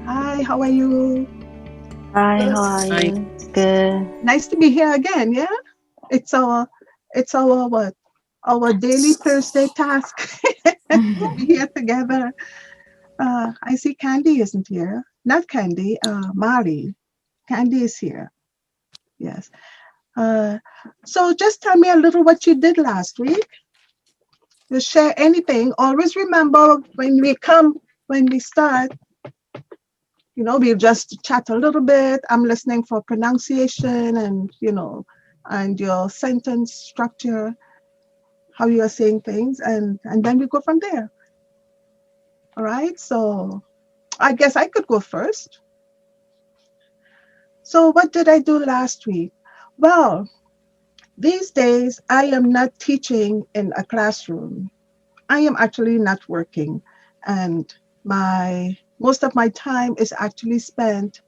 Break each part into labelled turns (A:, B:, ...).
A: Hi, how are you?
B: Hi, how are
C: I
B: you? Good.
A: Nice to be here again, yeah? It's our it's our what? Our daily Thursday task to be here together. I see Candy isn't here. Not Candy, Mari. Candy is here. Yes. Uh, so just tell me a little what you did last week. Just share anything. Always remember when we start, we'll just chat a little bit. I'm listening for pronunciation and your sentence structure, how you are saying things, and then we go from there. All right. So I guess I could go first. So what did I do last week? Well, these days I am not teaching in a classroom. I am actually not working, and my most of my time is actually spent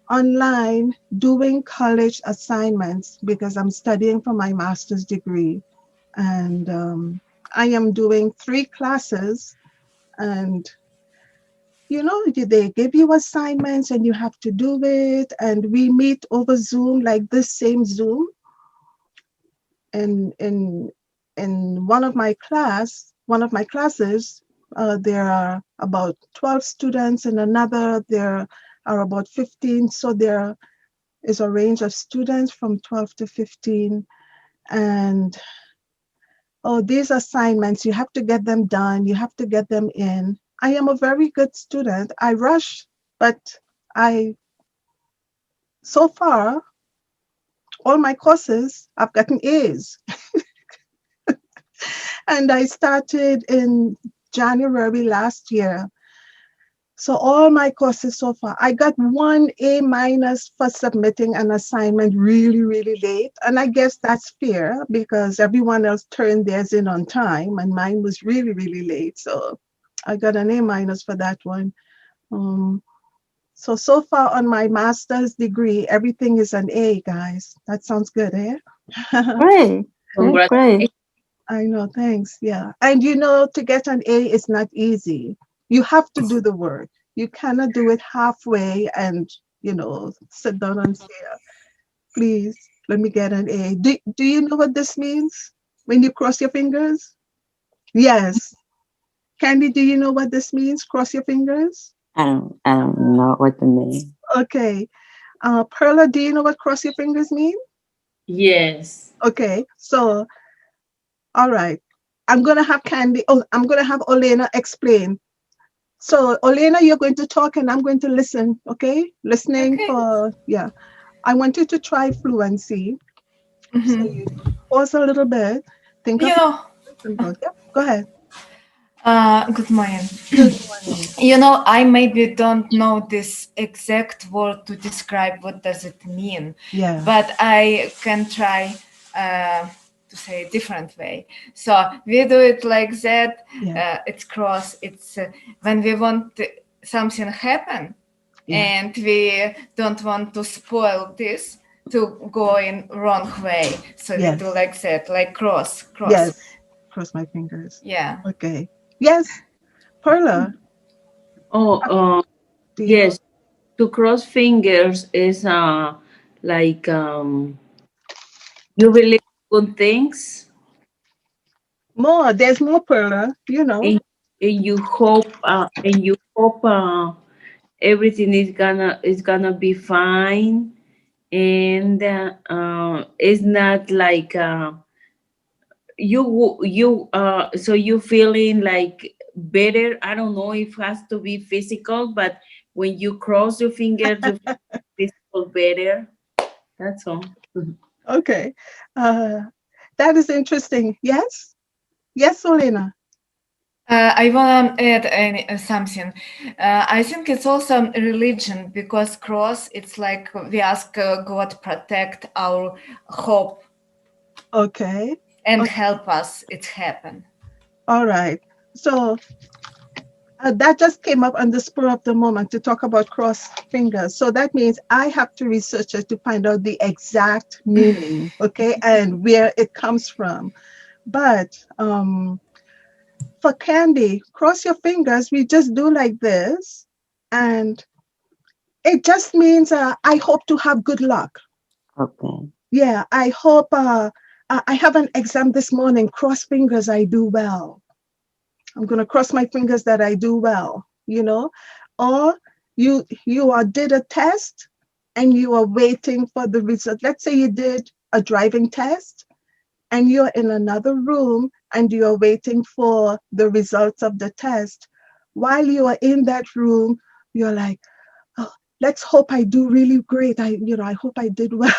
A: online doing college assignments because I'm studying for my master's degree. And I am doing 3 classes. And, they give you assignments and you have to do it. And we meet over Zoom, like this same Zoom. And in one of my classes, there are about 12 students. In another, there are about 15. So there is a range of students from 12 to 15. And these assignments, you have to get them done, you have to get them in. I am a very good student. I rush, but I, so far, all my courses, I've gotten A's. And I started in January last year. So all my courses so far, I got 1 A- for submitting an assignment really, really late. And I guess that's fair because everyone else turned theirs in on time and mine was really, really late. So I got an A- for that one. Um, so far on my master's degree, everything is an A, guys. That sounds good, eh?
B: Great. Great, great.
C: congratulations.
A: I know, thanks. Yeah. And to get an A is not easy. You have to do the work. You cannot do it halfway and, sit down and say, please, let me get an A. Do you know what this means when you cross your fingers? Yes. Candy, do you know what this means? Cross your fingers?
B: I don't know what the name.
A: Okay. Perla, do you know what cross your fingers mean?
C: Yes.
A: Okay. So, all right. I'm going to have Olena explain. So, Olena, you're going to talk and I'm going to listen, okay? Listening
D: Okay.
A: for, yeah. I want you to try fluency. So
D: Mhm.
A: you pause a little bit, think of
D: You know,
A: and go. Yep, go ahead.
D: good morning.
A: Good morning.
D: I maybe don't know this exact word to describe what does it mean,
A: Yeah,
D: but I can try to say a different way. So we do it like that.
A: yeah,
D: It's cross. It's when we want something happen,
A: yeah.
D: and we don't want to spoil this to go in wrong way. So we do
A: Yes,
D: like that, like cross, cross.
A: yes. Cross my fingers.
D: Yeah.
A: Okay. Yes, Perla,
C: Oh,
A: do you know?
C: yes. To cross fingers is like you believe good things
A: More. There's more, Perla.
C: and, and you hope everything is gonna be fine and it's not like so you feeling like better. I don't know if it has to be physical, but when you cross your fingers you feel better. That's all.
A: Okay. Uh, that is interesting. Yes? Yes, Olena.
D: I want to add something. I think it's also religion because cross. It's like we ask God protect our hope
A: Okay.
D: and
A: Okay.
D: help us. It happen.
A: All right. So that just came up on the spur of the moment to talk about cross fingers. So that means I have to research it to find out the exact meaning, okay, and where it comes from. But for candy, cross your fingers. We just do like this, and It just means I hope to have good luck.
B: Okay.
A: Yeah, I hope I have an exam this morning. Cross fingers I do well. I'm gonna cross my fingers that I do well, you know. Or did a test and you are waiting for the result. Let's say you did a driving test and you're in another room and you're waiting for the results of the test. While you are in that room, you're like, oh, let's hope I do really great. I hope I did well.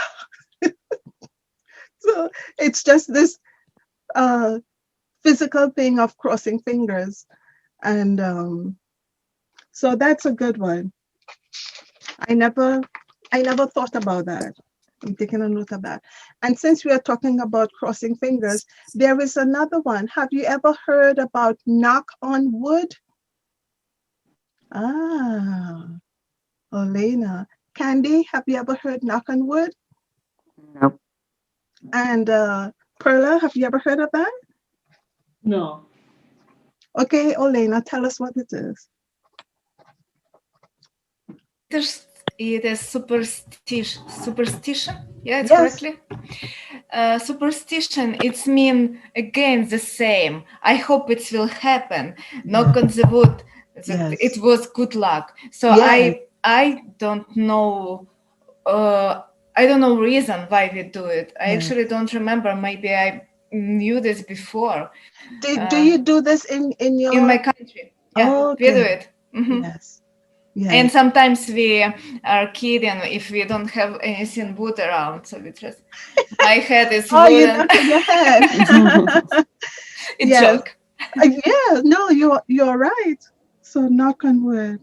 A: So it's just this uh, physical thing of crossing fingers. And so that's a good one. I never I never thought about that. I'm taking a note of that. And since we are talking about crossing fingers, there is another one. Have you ever heard about knock on wood? Ah, Olena. Candy, have you ever heard knock on wood?
B: Nope.
A: And Perla, have you ever heard of that?
C: No.
A: Okay, Olena, tell us what it is.
D: It is superstition. Yeah, it's
A: Yes.
D: correctly. Superstition, it's mean again the same. I hope it will happen. Knock on the wood. That
A: Yes.
D: it was good luck. So
A: Yes.
D: I don't know. I don't know reason why we do it. I
A: Yes.
D: actually don't remember. Maybe I knew this before.
A: Do you do this in your
D: In my country? Yeah, we do
A: Okay.
D: it. Mhm.
A: Yes. Yes.
D: And sometimes we are kidding if we don't have anything wood around. So we just, my head is
A: Oh, you
D: wooden.
A: knock on your head.
D: It's
A: Yes.
D: joke.
A: Yeah, no, you're right. So knock on wood.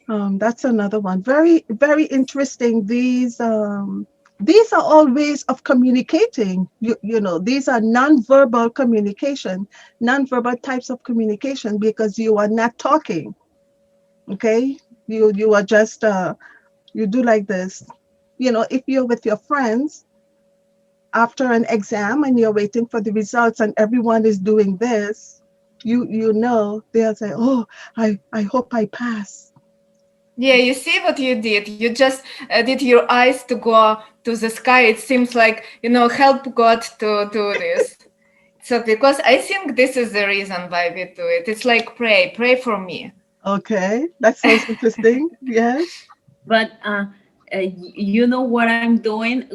B: Oh.
A: That's another one. Very, very interesting. These are all ways of communicating. You know, these are non-verbal communication, non-verbal types of communication because you are not talking. Okay, you are just you do like this. You know, if you're with your friends after an exam and you're waiting for the results and everyone is doing this, you know they'll say, "Oh, I hope I pass."
D: Yeah, you see what you did? You just did your eyes to go to the sky. It seems like, help God to do this. So, because I think this is the reason why we do it. It's like pray for me.
A: Okay, that sounds interesting. Yes.
C: But you know what I'm doing?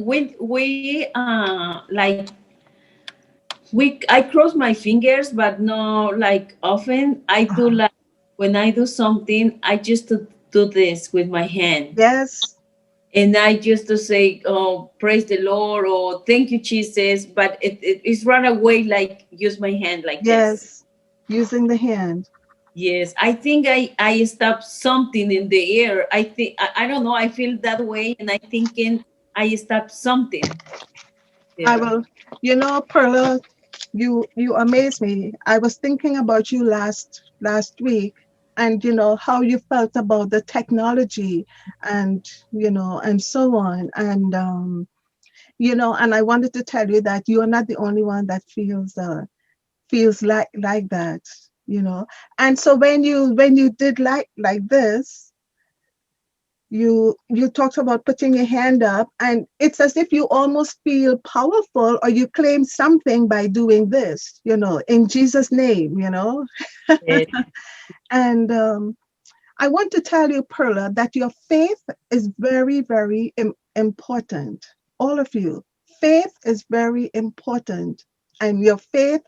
C: I cross my fingers, but no like often. I do
A: Uh-huh.
C: like when I do something, I just do this with my hand.
A: Yes.
C: And I just to say, oh, praise the Lord, or thank you, Jesus. But it's run away like use my hand like this.
A: Yes. Using the hand.
C: Yes, I think I stopped something in the air. I don't know. I feel that way, and I thinking I stopped something
A: I
C: there.
A: will, Perla, you amaze me. I was thinking about you last week and how you felt about the technology and and so on. And and I wanted to tell you that you are not the only one that feels like that, you know. And so when you did like this, you talked about putting your hand up, and it's as if you almost feel powerful or you claim something by doing this, in Jesus name,
C: Yes.
A: and I want to tell you, Perla, that your faith is very, very important. All of you, faith is very important, and your faith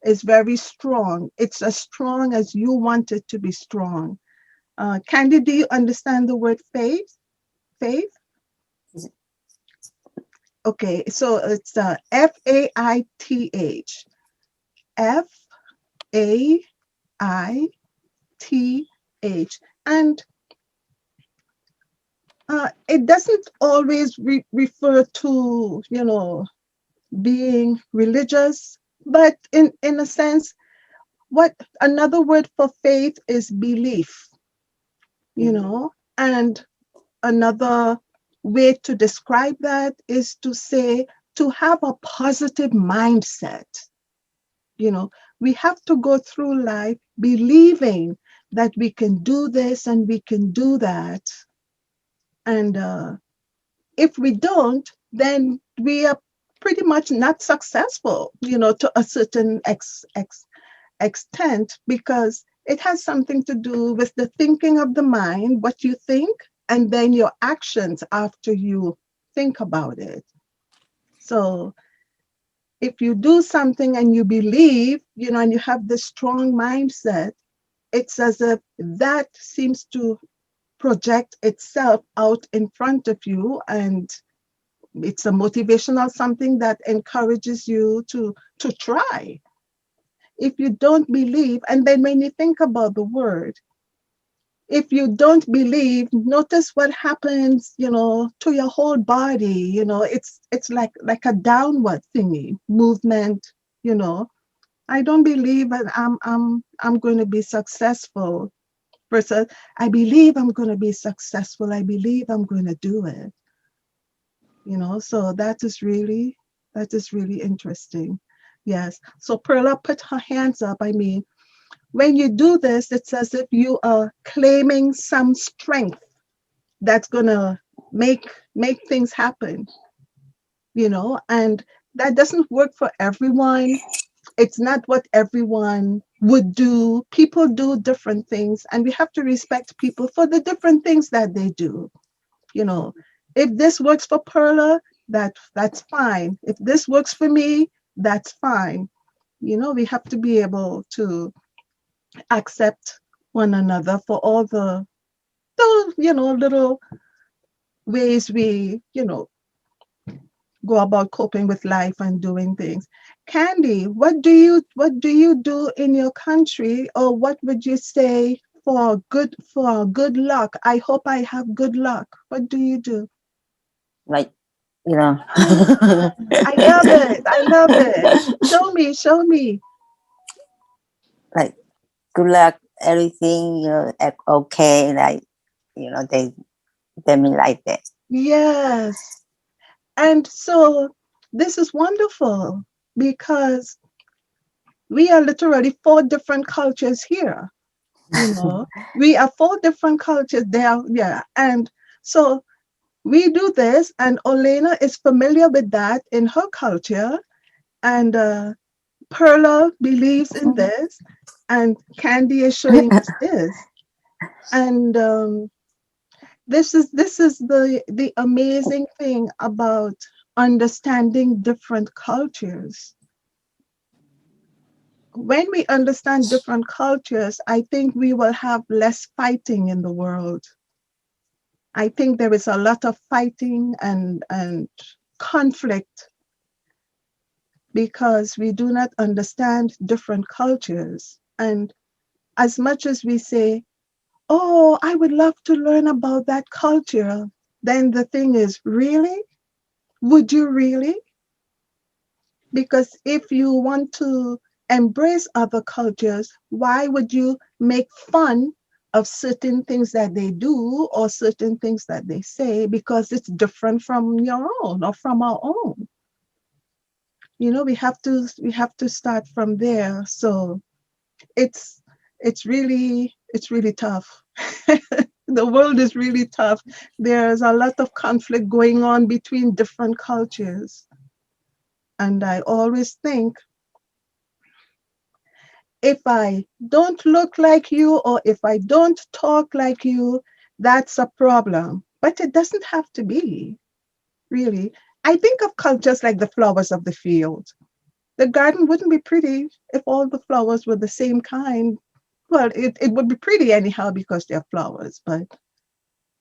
A: is very strong. It's as strong as you want it to be strong. Candy, do you understand the word faith? Faith? Okay, so it's Faith. Faith. And it doesn't always refer to, being religious, but in a sense, what another word for faith is belief, and another way to describe that is to say to have a positive mindset. We have to go through life believing that we can do this and we can do that. And if we don't, then we are pretty much not successful, to a certain extent, because it has something to do with the thinking of the mind, what you think, and then your actions after you think about it. So if you do something and you believe, and you have this strong mindset, it's as if that seems to project itself out in front of you, and it's a motivational something that encourages you to try. If you don't believe, and then when you think about the word, if you don't believe, notice what happens, to your whole body. It's like a downward thingy movement. I don't believe that I'm going to be successful versus I believe I'm going to be successful. I believe I'm going to do it. So that is really interesting. Yes. So Perla put her hands up. I mean, when you do this, it's as if you are claiming some strength that's gonna make things happen, and that doesn't work for everyone. It's not what everyone would do. People do different things, and we have to respect people for the different things that they do. you know if this works for Perla, that's fine. If this works for me, that's fine. We have to be able to accept one another for all those little ways we go about coping with life and doing things. Candy, what do you do in your country, or what would you say for good luck? I hope I have good luck. What do you do?
B: Like, you know.
A: I love it. I love it. Show me.
B: Like, good luck, everything, okay. Like, they mean like that.
A: Yes. And so this is wonderful because we are literally four different cultures here. We are four different cultures there. Yeah. And so we do this, and Olena is familiar with that in her culture. And Perla believes in this, and Candy is showing us this. And this is the amazing thing about understanding different cultures. When we understand different cultures, I think we will have less fighting in the world. I think there is a lot of fighting and conflict because we do not understand different cultures. And as much as we say, oh, I would love to learn about that culture, then the thing is, really? Would you really? Because if you want to embrace other cultures, why would you make fun of certain things that they do or certain things that they say because it's different from your own or from our own? We have to start from there. So it's really tough. The world is really tough. There's a lot of conflict going on between different cultures. And I always think, if I don't look like you or if I don't talk like you, that's a problem. But it doesn't have to be, really. I think of cultures like the flowers of the field. The garden wouldn't be pretty if all the flowers were the same kind. Well, it would be pretty anyhow because they're flowers, but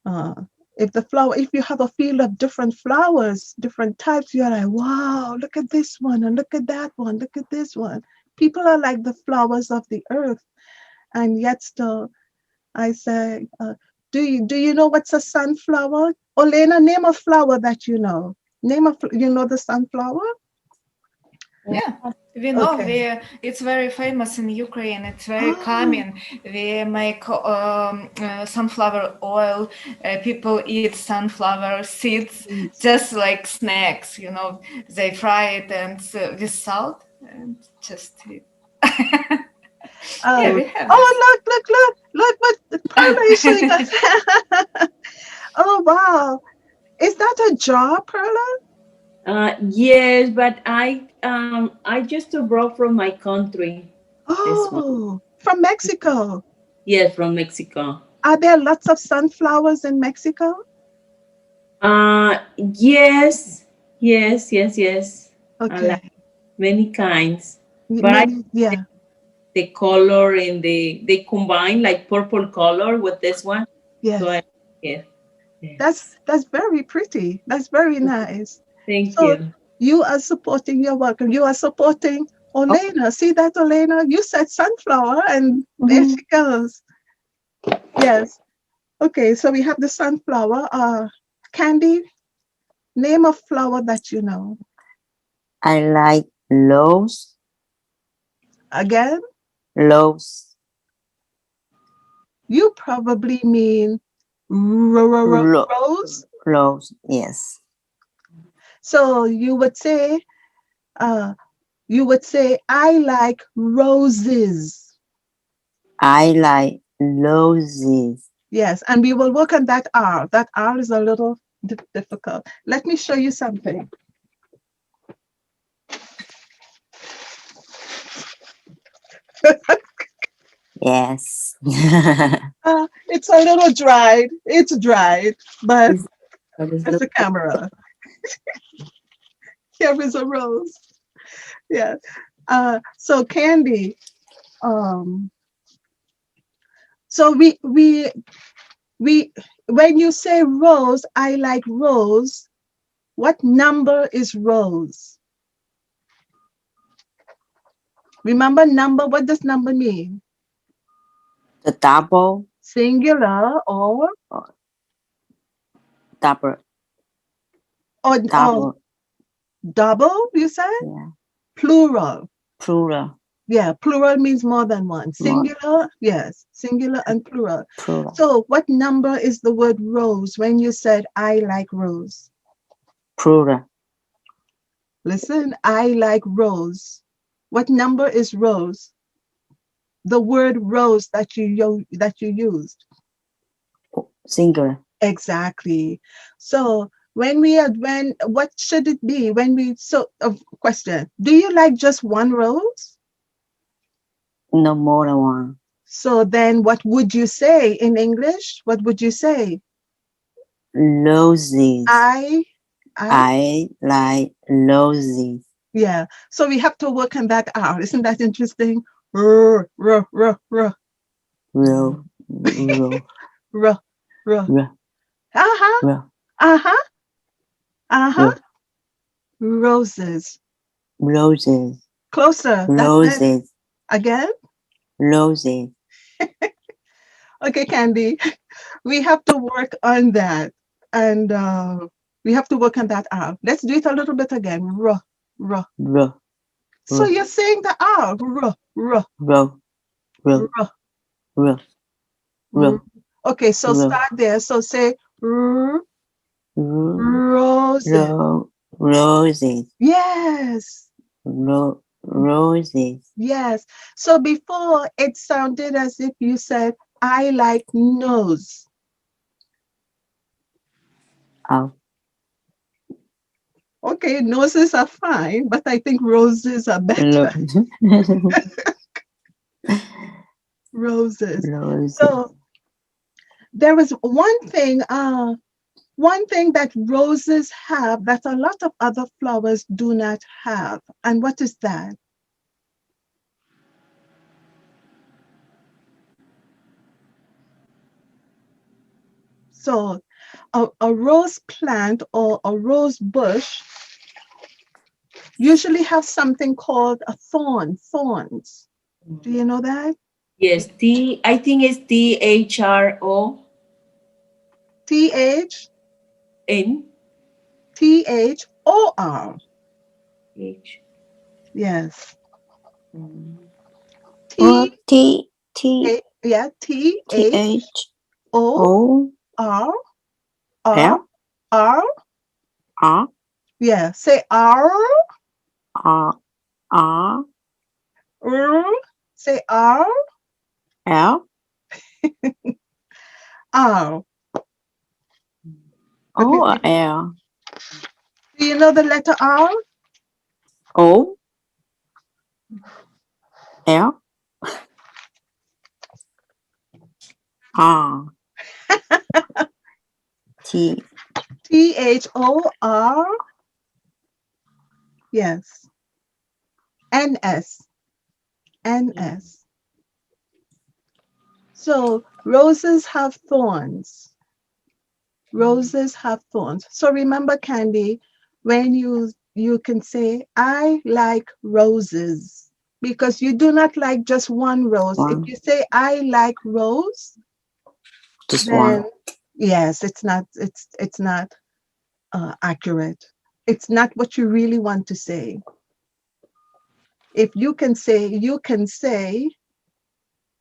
A: uh, if you have a field of different flowers, different types, you're like, wow, look at this one and look at that one, look at this one. People are like the flowers of the earth, and yet still, I say, do you know what's a sunflower? Olena, name a flower that you know. You know the sunflower?
D: Yeah, we know
A: Okay.
D: it's very famous in Ukraine. It's very
A: Oh,
D: common. We make sunflower oil. People eat sunflower seeds
A: yes.
D: just like snacks. They fry it and with salt and just eat. Yeah,
A: Oh,
D: we have this.
A: oh, look what the Perla is showing us. Oh, wow. Is that a jar, Perla?
C: Yes, but I just brought from my country this one.
A: Oh, from Mexico.
C: Yes, from Mexico.
A: Are there lots of sunflowers in Mexico?
C: Yes, yes. I like
A: Okay.
C: many kinds, but I
A: Many, yeah,
C: the color and they combine like purple color with this one. So I
A: yes.
C: like it.
A: That's
C: Yes.
A: that's very pretty. That's very nice.
C: Thank
A: So
C: you.
A: you are supporting, you're welcome. You are supporting
B: Oh,
A: Olena. See that, Olena? You said sunflower, and there
B: mhm.
A: she goes. Yes. Okay, so we have the sunflower. Candy, name a flower that you know.
B: I like loaves,
A: Again,
B: loaves,
A: you probably mean
B: lo-
A: rose.
B: loaves. Yes,
A: So uh, you would say, I like roses.
B: I like roses.
A: Yes, and we will work on that R. That R is a little difficult. Let me show you something.
B: Yes.
A: It's a little dried. It's dried, but
B: It's- but it's
A: it's
B: look-
A: a camera. Here is a rose. Yeah. So Candy. Um. So we when you say rose, I like rose. What number is rose? Remember number. What does number mean?
B: the double,
A: Singular or
B: or double,
A: or
B: double.
A: double? You said
B: Yeah,
A: plural.
B: plural,
A: Yeah, plural means more than one.
B: more
A: Singular, yes, singular and plural.
B: plural,
A: So, what number is the word rose when you said, I like rose?
B: plural.
A: Listen, I like rose. What number is rose? The word rose that you used.
B: Singular.
A: Exactly. So, when what should it be when we question, do you like just one rose?
B: No more than one.
A: So then what would you say in English? What would you say?
B: Roses.
A: I, I,
B: I like roses.
A: yeah. So we have to work on that out. Isn't that interesting? R, r, r, r,
B: Ro, ro,
A: r, r.
B: ro,
A: Uh-huh,
B: ro,
A: uh-huh, uh-huh.
B: ro.
A: Roses.
B: Roses,
A: Closer. That's it.
B: roses,
A: Again?
B: roses.
A: Okay, Candy. We have to work on that. And we have to work on that out. Let's do it a little bit again. R, r.
B: Ro,
A: So
B: ro,
A: you're saying the R. R, r,
B: ro, ro,
A: r.
B: ro,
A: R.
B: ro,
A: Okay, so
B: ro,
A: start there. So say
B: ro,
A: roses.
B: ro, roses,
A: Yes,
B: roses.
A: yes. So before it sounded as if you said, I like nose.
B: Oh,
A: Okay, noses are fine, but I think roses are
B: ro,
A: better. Roses.
B: roses.
A: So there is one thing that roses have that a lot of other flowers do not have. And what is that? So a rose plant or a rose bush usually have something called a thorns. Do you know that?
C: Yes, I think it's THRON.
A: T-H, T-H-O-R.
C: H.
A: Yes.
B: Or
A: T,
B: T,
A: yeah,
B: T, H,
A: T-H-O-R-R-R.
B: O, R,
A: Yeah, say R,
B: R, R,
A: R. Say R.
B: L.
A: R. Okay.
B: O or L.
A: Do you know the letter R?
B: O. L. R. T.
A: THOR. Yes. NS. NS. So roses have thorns. Roses have thorns. So remember, Candy, when you can say, I like roses, because you do not like just one rose. If
B: One.
A: you say I like rose,
B: Just
A: then
B: one.
A: yes, it's not accurate. It's not what you really want to say. If you can say,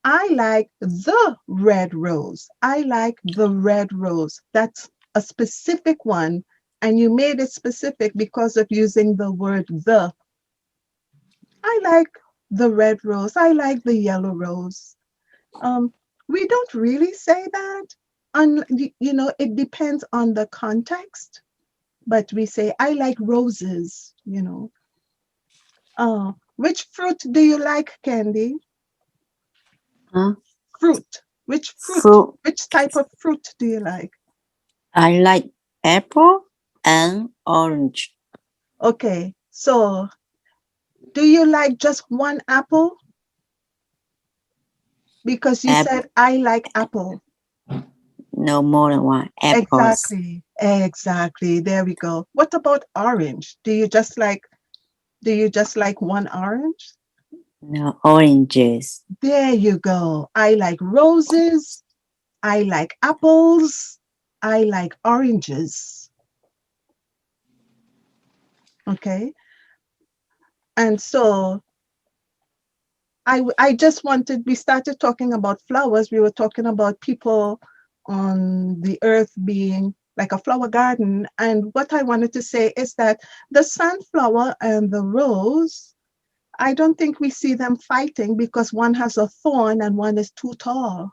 A: I like the red rose. I like the red rose. That's a specific one. And you made it specific because of using the word the. I like the red rose. I like the yellow rose. Um, we don't really say that. It depends on the context, but we say, I like roses. Which fruit do you like, Candy?
B: Huh?
A: Fruit. Which fruit?
B: Fruit.
A: Which type of fruit do you like?
B: I like apple and orange.
A: Okay, so do you like just one apple? Because you
B: App.
A: said, I like apple.
B: No more than one. Apples.
A: Exactly. There we go. What about orange? Do you just like one orange?
B: No oranges.
A: There you go. I like roses. I like apples. I like oranges. Okay. And so I just we started talking about flowers. We were talking about people on the earth being like a flower garden. And what I wanted to say is that the sunflower and the rose, I don't think we see them fighting because one has a thorn and one is too tall.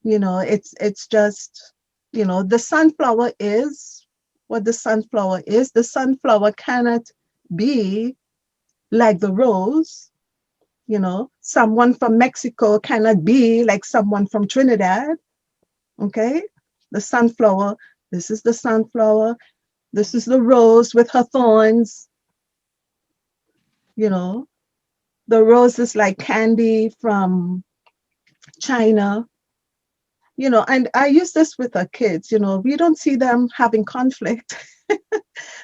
A: It's just, the sunflower is what the sunflower is. The sunflower cannot be like the rose. Someone from Mexico cannot be like someone from Trinidad. Okay. The sunflower, this is the sunflower. This is the rose with her thorns. The rose is like candy from China. And I use this with our kids. We don't see them having conflict.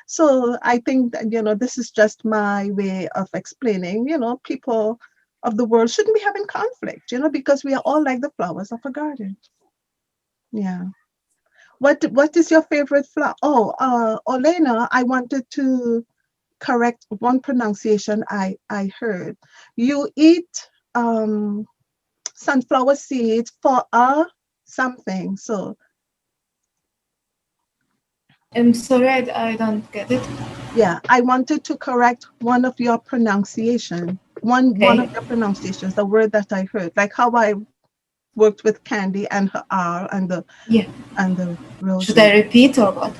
A: So I think that, this is just my way of explaining, people of the world shouldn't be having conflict, because we are all like the flowers of a garden. Yeah. What is your favorite flower? Oh, Olena, I wanted to correct one pronunciation I heard. You eat sunflower seeds for a something. So
D: I'm sorry, I don't get it.
A: yeah, I wanted to correct one of your pronunciation. One of
D: Okay.
A: your pronunciations, the word that I heard, like how I worked with Candy and her R
D: Yeah.
A: and the
D: Should I
A: roses.
D: repeat or what?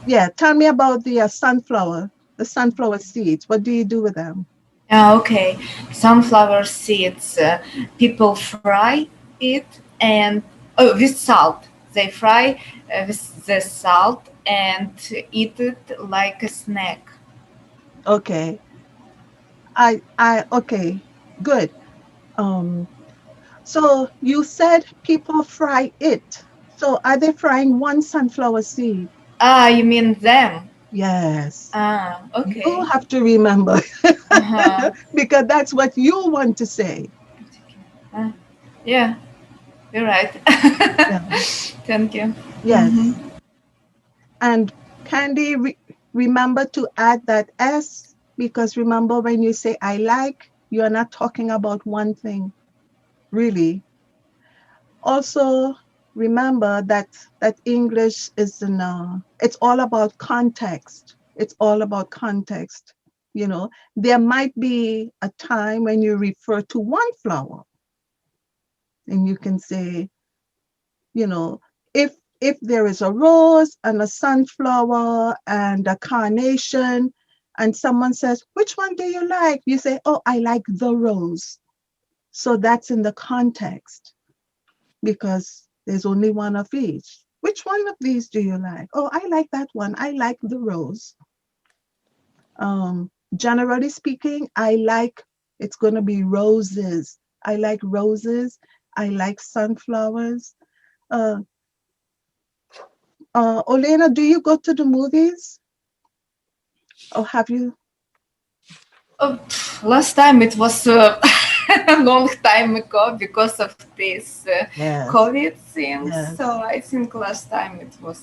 A: Yeah, tell me about the sunflower, the sunflower seeds. What do you do with them?
D: Okay. Sunflower seeds. People fry it and with salt. They fry with the salt and eat it like a snack.
A: Okay, okay, good. Um, so you said people fry it. So are they frying one sunflower seed?
D: Ah, you mean them?
A: Yes.
D: Ah,
A: You
D: okay.
A: have to remember
D: Uh-huh.
A: because that's what you want to say.
D: Uh, yeah, you're right.
A: Yeah.
D: Thank you. Mm-hmm.
A: Yes. And Candy, remember to add that S, because remember when you say I like, you're not talking about one thing, really. Also, remember that English is it's all about context. It's all about context. There might be a time when you refer to one flower, and you can say, you know, if there is a rose and a sunflower and a carnation, and someone says, which one do you like? You say, oh, I like the rose. So that's in the context, because there's only one of each. Which one of these do you like? Oh, I like that one. I like the rose. Generally speaking, it's going to be roses. I like roses. I like sunflowers. Uh, Olena, do you go to the movies? Or have you?
D: Last time it was a long time ago because of this
A: Yes.
D: COVID thing.
A: Yes.
D: So I think last time it was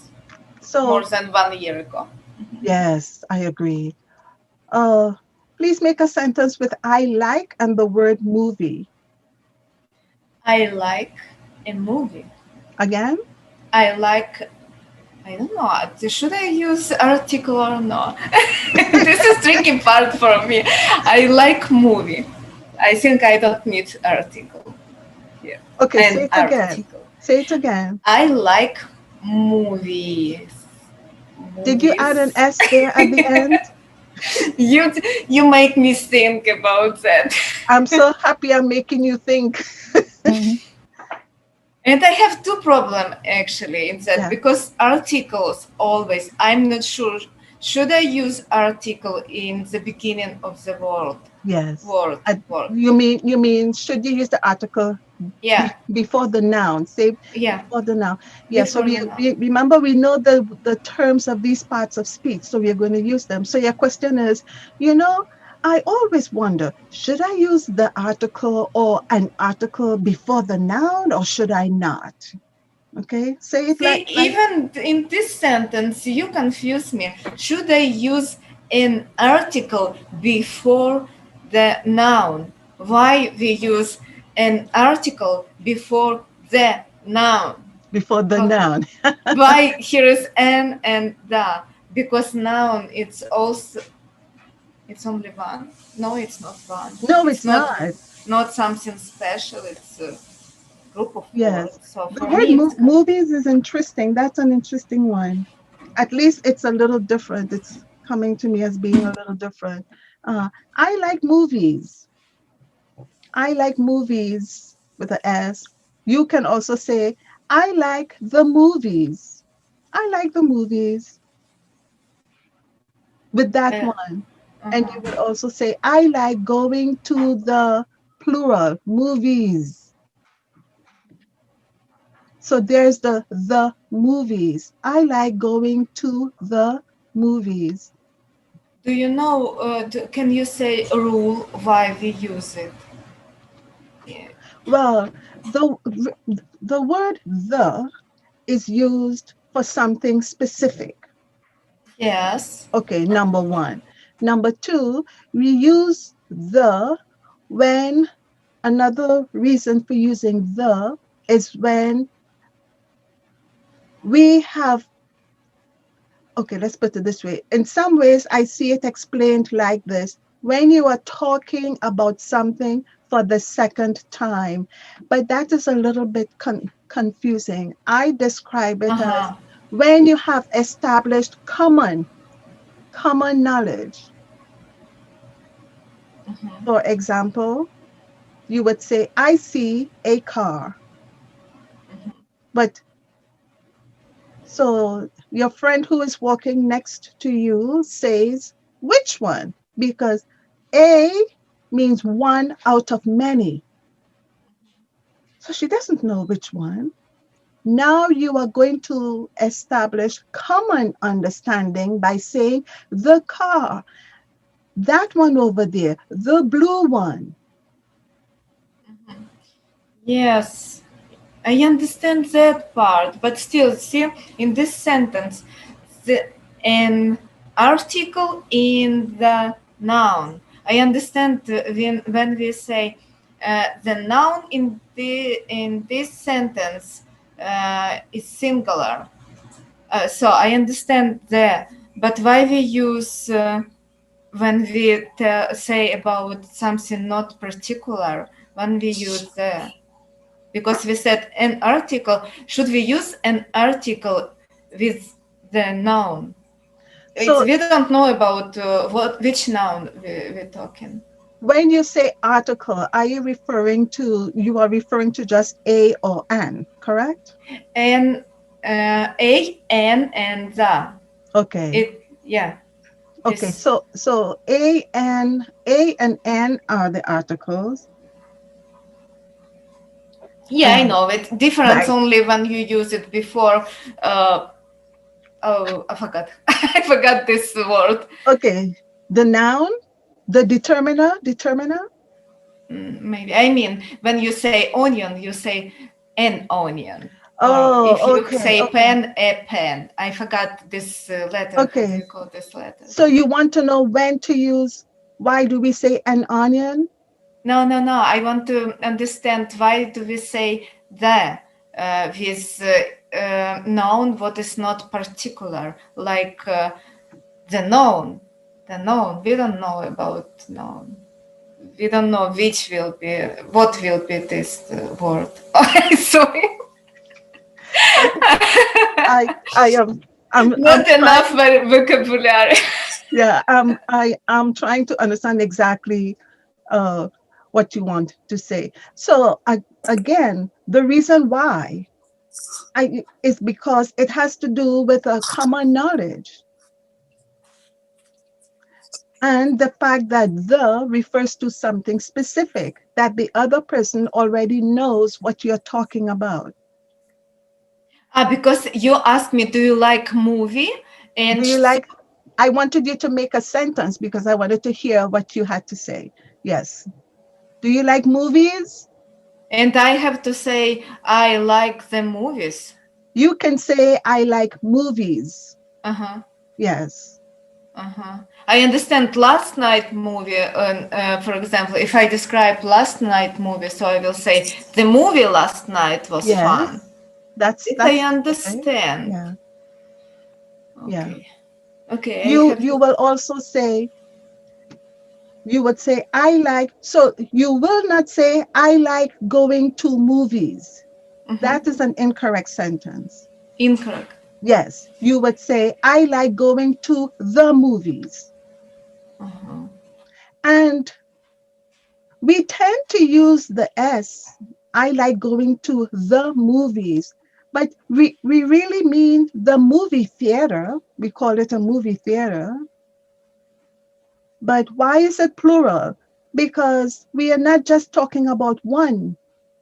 A: So,
D: more than 1 year ago.
A: yes, I agree. Uh, Please make a sentence with I like and the word movie.
D: I like a movie.
A: Again?
D: I like, I don't know, should I use article or no? This is tricky part for me. I like movie. I think I don't need article here.
A: Okay, say
D: An
A: it again.
D: article.
A: Say it again.
D: I like movies.
A: Did you add an
D: Movies.
A: S there at the end?
D: you you make me think about that.
A: I'm so happy I'm making you think.
D: And I have two problems actually in that,
A: Yeah.
D: because articles always, I'm not sure, should I use article in the beginning of the word?
A: Yes.
D: Word.
A: You mean should you use the article
D: Yeah.
A: before the noun? Say
D: Yeah.
A: before the noun. Yeah. So
D: Before the noun.
A: we remember we know the terms of these parts of speech, so we're going to use them. So your question is, I always wonder, should I use the article or an article before the noun, or should I not? Okay, say it
D: See,
A: like
D: even in this sentence, you confuse me. Should I use an article before the noun? Why we use an article before the noun?
A: before the noun.
D: Why here is an and the? Because noun it's only one. No, it's not one.
A: No,
D: It's
A: it's not.
D: not something special. It's a group of
A: Yes.
D: words. So
A: The
D: for
A: word
D: me, it's
A: movies is interesting. That's an interesting one. At least it's a little different. It's coming to me as being a little different. I like movies. I like movies with an S. You can also say, I like the movies. I like the movies with that one. And you would also say, I like going to the plural movies. So there's the movies. I like going to the movies.
D: Do you know, can you say a rule why we use it?
A: Well, the word the is used for something specific.
D: Yes.
A: Okay, number one. Number two, we use the when another reason for using the is when we have, okay, let's put it this way. In some ways, I see it explained like this. When you are talking about something for the second time, but that is a little bit confusing. I describe it as when you have established common knowledge. For example, you would say, I see a car. But so your friend who is walking next to you says, which one? Because A means one out of many. So she doesn't know which one. Now you are going to establish common understanding by saying the car, that one over there, the blue one.
D: Yes, I understand that part, but still, see, in this sentence, an article in the noun. I understand when we say the noun in this sentence is singular. So I understand that, but why we use when we say about something not particular, when we use the, because we said an article, should we use an article with the noun?
A: So
D: We don't know about which noun we're talking.
A: when you say article, are you referring to, you are referring to just a or an, correct?
D: And a, an, and the.
A: Okay.
D: Yeah.
A: Okay.
D: This.
A: So a and n are the articles.
D: Yeah, I
A: And
D: know it. Difference
A: right.
D: only when you use it before. Oh, I forgot. I forgot this word.
A: Okay. The noun, the determiner.
D: Maybe. I mean, when you say onion, you say an onion. Or if
A: Oh,
D: you
A: okay.
D: say
A: Okay.
D: pen, a pen. I forgot this letter. How do
A: Okay.
D: you call this letter?
A: So you want to know when to use, why do we say an onion?
D: No. I want to understand why do we say the with noun what is not particular, like the noun. The noun. We don't know about noun. We don't know what will be this word. Sorry.
A: I am I'm
D: Not enough
A: trying,
D: vocabulary.
A: yeah, I'm trying to understand exactly uh what you want to say. So again, the reason why I is because it has to do with a common knowledge, and the fact that the refers to something specific that the other person already knows what you're talking about.
D: Because you asked me, do you like movie?
A: Do
D: And
A: you like, I wanted you to make a sentence because I wanted to hear what you had to say. Yes. Do you like movies?
D: I have to say I like the movies.
A: You can say, I like movies.
D: Uh-huh.
A: Yes.
D: I understand last night movie, for example, if I describe last night movie, so I will say the movie last night was fun.
A: Yes.
D: This I
A: That's okay.
D: understand.
A: Yeah. Yeah.
D: Okay. Okay, I
A: You
D: have
A: you
D: to.
A: will also say, you would say, I like, so you will not say, I like going to movies. That is an incorrect sentence.
D: Incorrect.
A: Yes, you would say, I like going to the movies. And we tend to use the S, I like going to the movies, but we really mean the movie theater. We call it a movie theater. But why is it plural? Because we are not just talking about one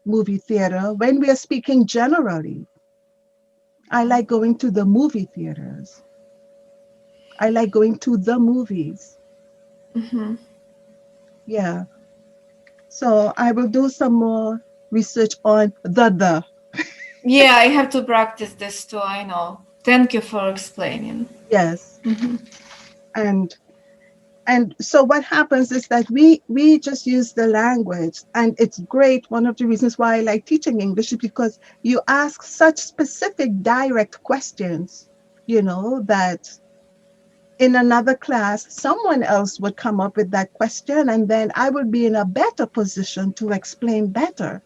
A: movie theater when we are speaking generally. I like going to the movie theaters. I like going to the movies. Yeah. So I will do some more research on the.
D: Yeah, I have to practice this too, I know. Thank you for explaining.
A: Yes. And so what happens is that we just use the language, and it's great. One of the reasons why I like teaching English is because you ask such specific direct questions, that in another class someone else would come up with that question, and then I would be in a better position to explain better.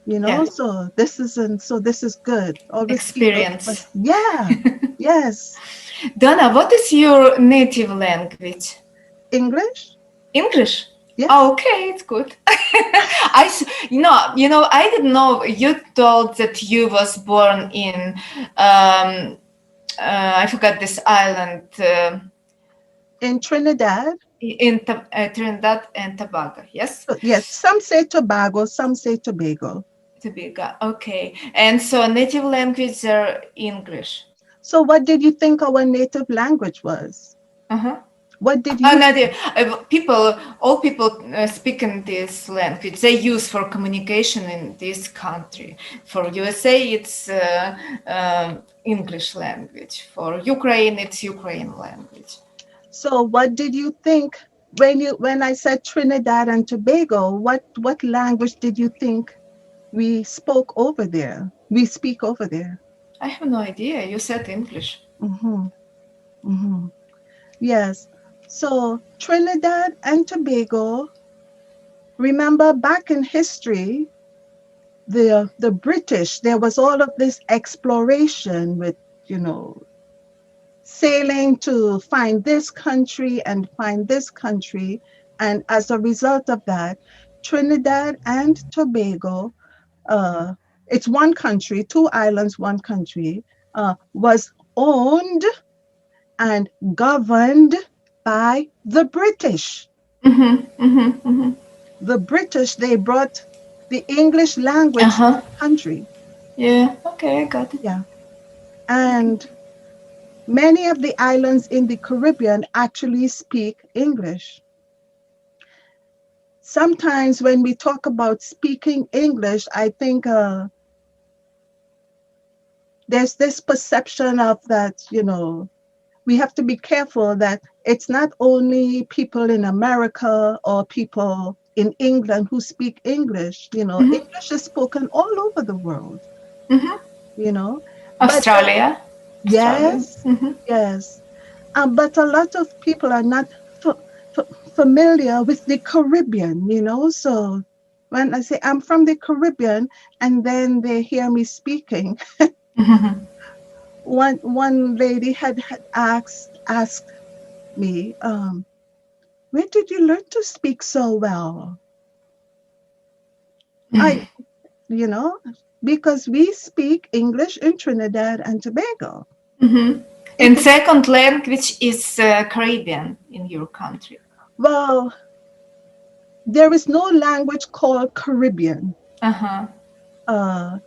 D: Yeah.
A: So this is good. Always keep those
D: Experience.
A: questions. Yeah. Yes.
D: Donna, what is your native language?
A: English.
D: English.
A: Yes.
D: Oh, okay, it's good. I didn't know. You told that you was born in, I forgot this island,
A: In Trinidad.
D: in Trinidad and Tobago. Yes,
A: Yes, some say Tobago, some say Tobago.
D: Tobago. Okay, and so native language are English.
A: So what did you think our native language was? What did you
D: Nadia, all people speak in this language. They use for communication in this country. For USA, it's English language. For Ukraine, it's Ukraine language.
A: So what did you think when I said Trinidad and Tobago? What language did you think we spoke over there? We speak over there.
D: I have no idea. You said English.
A: Yes. So Trinidad and Tobago, remember back in history, the British, there was all of this exploration with, you know, sailing to find this country and find this country. And as a result of that, Trinidad and Tobago, uh, it's one country, two islands, one country, was owned and governed by the British. The British, they brought the English language to
D: Uh-huh.
A: the country.
D: Yeah. Okay, I got it.
A: Yeah. And many of the islands in the Caribbean actually speak English. Sometimes when we talk about speaking English, I think there's this perception of that, you know, we have to be careful that it's not only people in America or people in England who speak English. You know,
D: Mm-hmm.
A: English is spoken all over the world,
D: Mm-hmm.
A: you know. But
D: Australia. Australia.
A: yes,
D: Mm-hmm.
A: yes. But a lot of people are not familiar with the Caribbean, you know. So when I say I'm from the Caribbean and then they hear me speaking,
D: Mm-hmm.
A: one lady had asked me, where did you learn to speak so well? I, you know, because we speak English in Trinidad and Tobago.
D: Mm-hmm.
A: It
D: And
A: is,
D: second language is Caribbean in your country.
A: well, there is no language called Caribbean.
D: Uh-huh.
A: Uh,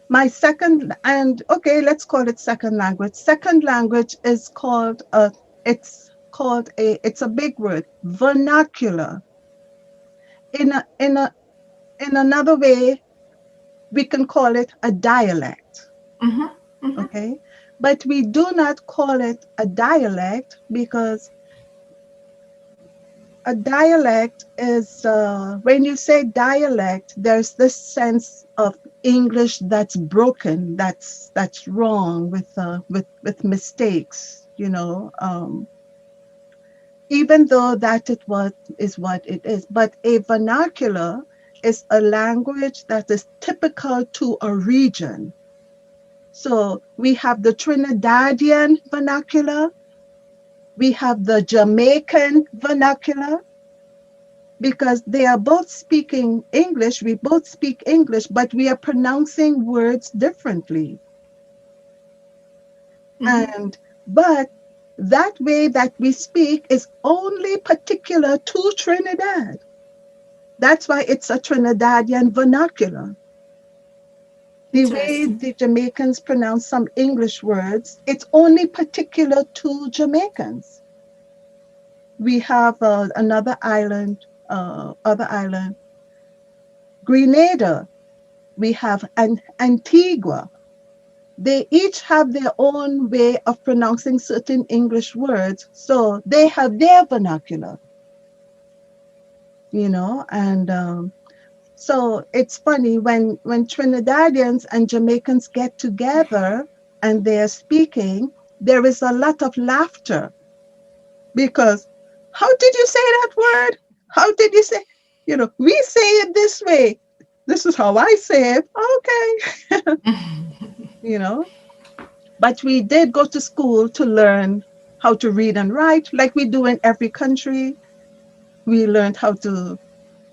A: my second, and okay, let's call it second language. Second language is called, it's a big word, vernacular. In a, in a, in another way, we can call it a dialect.
D: Mm-hmm. Mm-hmm.
A: Okay, but we do not call it a dialect because a dialect is, when you say dialect, there's this sense of English that's broken, that's wrong, with mistakes, you know. Even though that it what is what it is, but a vernacular is a language that is typical to a region. So we have the Trinidadian vernacular, we have the Jamaican vernacular, because they are both speaking English, we both speak English, but we are pronouncing words differently.
D: Mm-hmm.
A: And, but that way that we speak is only particular to Trinidad. That's why it's a Trinidadian vernacular. The way
D: Interesting.
A: the Jamaicans pronounce some English words, it's only particular to Jamaicans. We have another island, other island, Grenada. We have Antigua. They each have their own way of pronouncing certain English words, so they have their vernacular, you know. And so it's funny when Trinidadians and Jamaicans get together and they're speaking, there is a lot of laughter because how did you say that word? How did you say? You know, we say it this way. This is how I say it. Okay, you know. But we did go to school to learn how to read and write, like we do in every country. We learned how to,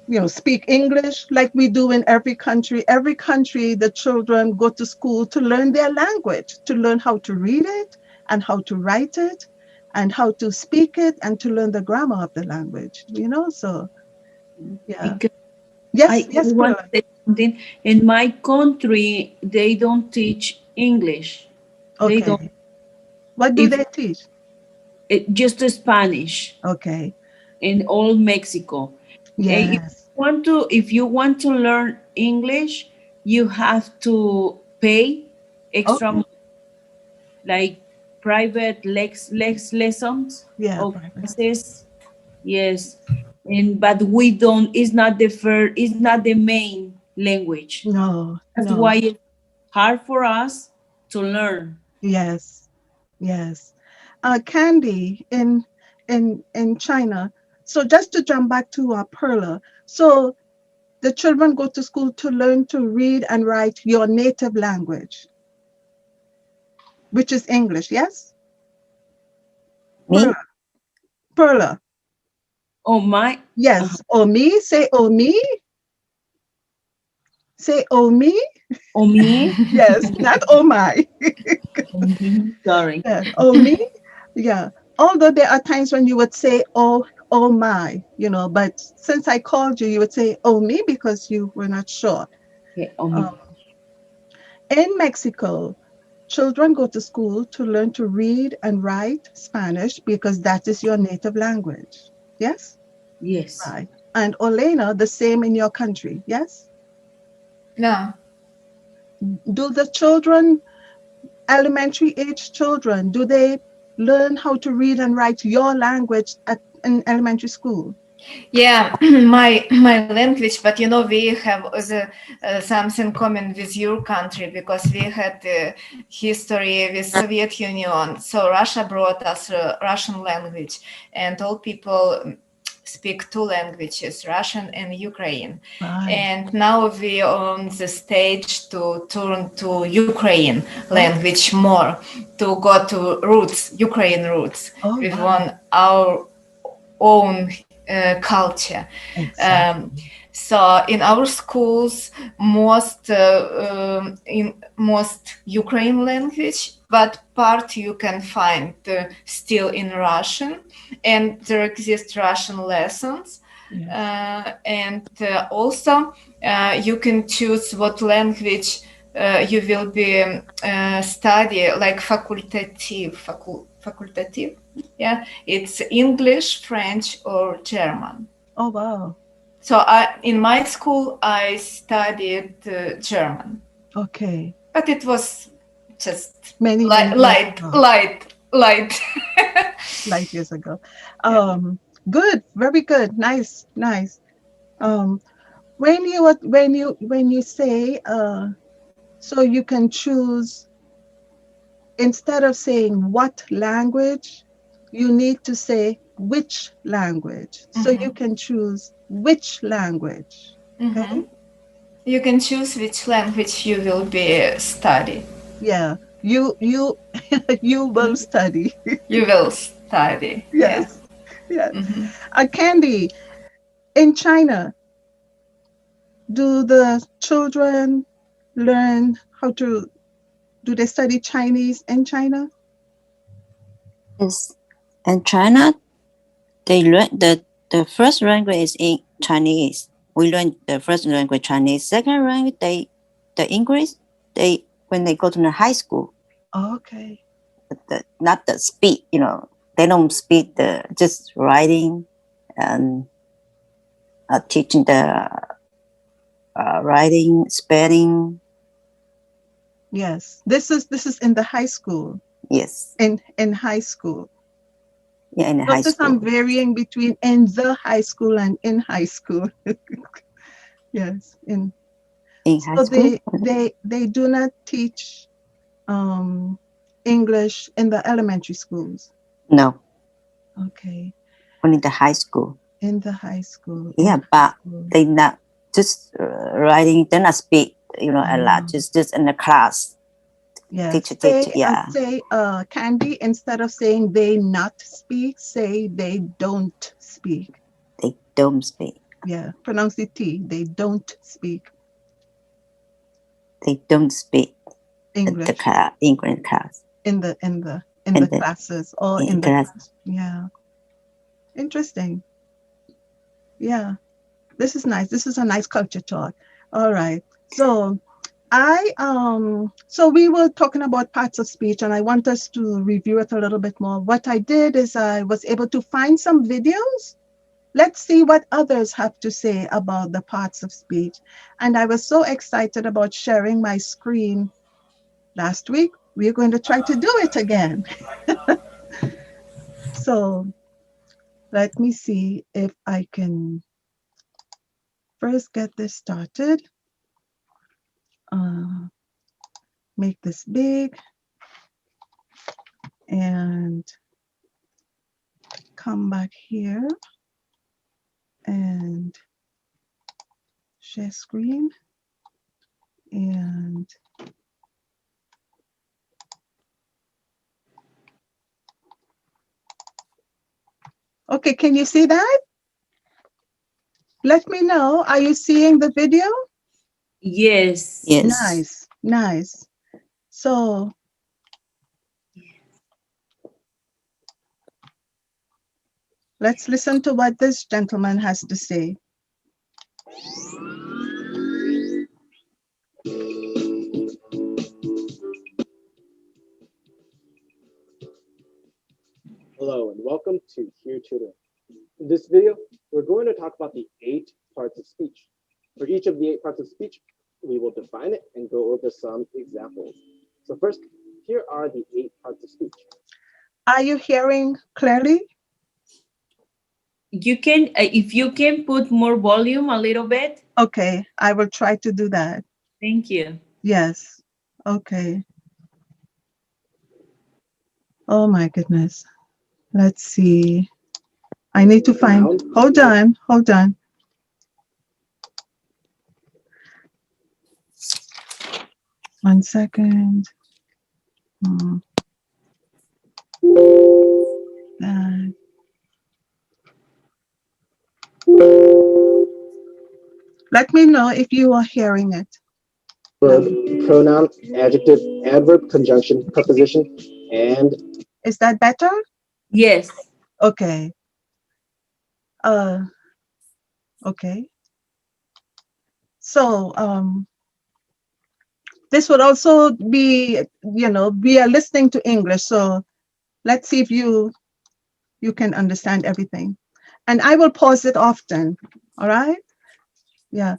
A: you know, speak English like we do in every country. Every country, the children go to school to learn their language, to learn how to read it and how to write it and how to speak it and to learn the grammar of the language, you know? So, yeah.
C: Because
A: Yes,
C: I
A: yes,
C: want to
A: Caroline.
C: say something. In my country, they don't teach English. They don't.
A: Okay. What do
C: If
A: they teach?
C: just Spanish
A: Okay.
C: in all Mexico.
A: Yes.
C: If you want to learn English, you have to pay extra
A: Okay.
C: money, like private lessons
A: Yeah,
C: or
A: private.
C: classes. Yes, and but we don't. It's not the first. It's not the main language.
A: No,
C: That's
A: no.
C: why it's hard for us to learn.
A: Yes. Yes. Candy, in China. So just to jump back to Perla. So the children go to school to learn to read and write your native language, which is English. Yes,
B: Me?
A: Perla. Perla.
C: Oh my.
A: Yes. Oh me. Say oh me. Say oh me.
C: Oh me.
A: Yes. Not oh my.
C: Sorry.
A: Yes. Oh me. Yeah. Although there are times when you would say oh my, but since I called you, you would say oh me because you were not sure.
C: Okay. Oh
A: Um,
C: me.
A: in Mexico, children go to school to learn to read and write Spanish because that is your native language. Yes?
C: Yes.
A: Right. And Olena, the same in your country. Yes?
D: Yeah.
A: Do the children, elementary age children, do they learn how to read and write your language in elementary school?
D: Yeah, my language, but we have something common with your country because we had history with Soviet Union. So Russia brought us Russian language, and all people speak two languages, Russian and Ukraine.
A: Right.
D: And now we on the stage to turn to Ukraine language more, to go to roots, Ukraine roots.
A: Oh,
D: We
A: wow.
D: want our own culture. Um,
A: Exactly.
D: so in our schools, in most Ukraine language, but part you can find still in Russian, and there exist Russian lessons.
A: Yes.
D: And also you can choose what language you will be study, like facultative. Yeah, it's English, French, or German.
A: Oh, wow.
D: So in my school, I studied German,
A: Okay.
D: but it was just
A: Many, many years ago.
D: light.
A: Light years ago.
D: Yeah.
A: Good, very good, nice, nice. Um, when you say so you can choose instead of saying what language, you need to say which language. So you can choose which language. Okay?
D: You can choose which language you will be study.
A: Yeah. You you will study.
D: You will study. Yeah.
A: Yes. Yes. Candy, in China, do the children learn how to do they study Chinese in China?
B: Yes. And China, they learn the first language is in Chinese. We learn the first language Chinese. Second language, the English, they when they go to the high school,
A: Okay.
B: not the speak, they don't speak the just writing and teaching the writing, spelling.
A: Yes. This is in the high school.
B: Yes.
A: In high school.
B: Yeah, in the high
A: Notice I'm
B: school.
A: varying between in the high school and in high school. Yes.
B: In high
A: So
B: school?
A: they do not teach English in the elementary schools.
B: No,
A: Okay.
B: only the high school.
A: In the high school.
B: Yeah, but they not just writing. They not speak, a lot. Just in the class.
A: Yes.
B: Teacher. Yeah,
A: Say Candy, instead of saying they not speak, say they don't speak.
B: they don't speak.
A: Yeah. Pronounce the T. They don't speak
B: They don't speak the
A: English
B: class, English class.
A: in the classes or in the
B: class.
A: class. Yeah. Interesting. Yeah. This is nice. This is a nice culture talk. All right. So so we were talking about parts of speech and I want us to review it a little bit more. What I did is I was able to find some videos. Let's see what others have to say about the parts of speech. And I was so excited about sharing my screen last week. We're going to try to do it again. So let me see if I can first get this started. Make this big and come back here and share screen. And okay, can you see that? Let me know. Are you seeing the video?
C: Yes.
B: Yes.
A: Nice, nice. So let's listen to what this gentleman has to say.
E: Hello and welcome to Here Tutoring. In this video, we're going to talk about the 8 parts of speech. For each of the 8 parts of speech, we will define it and go over some examples. So first, here are the 8 parts of speech.
A: Are you hearing clearly?
C: You can, if you can put more volume a little bit.
A: Okay, I will try to do that.
C: Thank you.
A: Yes. Okay. Oh my goodness. Let's see. I need to find, hold on. 1 second. That. Let me know if you are hearing it.
E: Verb, pronoun, adjective, adverb, conjunction, preposition, and...
A: Is that better?
C: Yes.
A: Okay. Okay. So, this would also be, we are listening to English. So let's see if you can understand everything. And I will pause it often. All right? Yeah.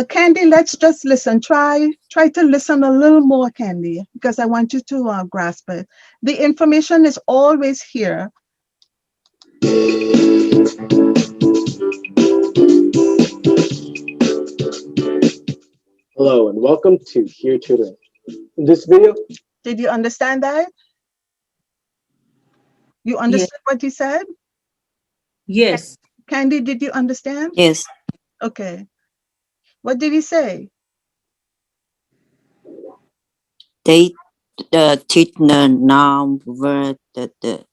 A: Candy, let's just listen. Try to listen a little more, Candy, because I want you to grasp it. The information is always here.
E: Hello and welcome to Here Tutoring. In this video...
A: Did you understand that? You understood what he said?
C: Yes.
A: Candy, did you understand?
B: Yes.
A: Okay. What did he say?
B: They teach the noun verb the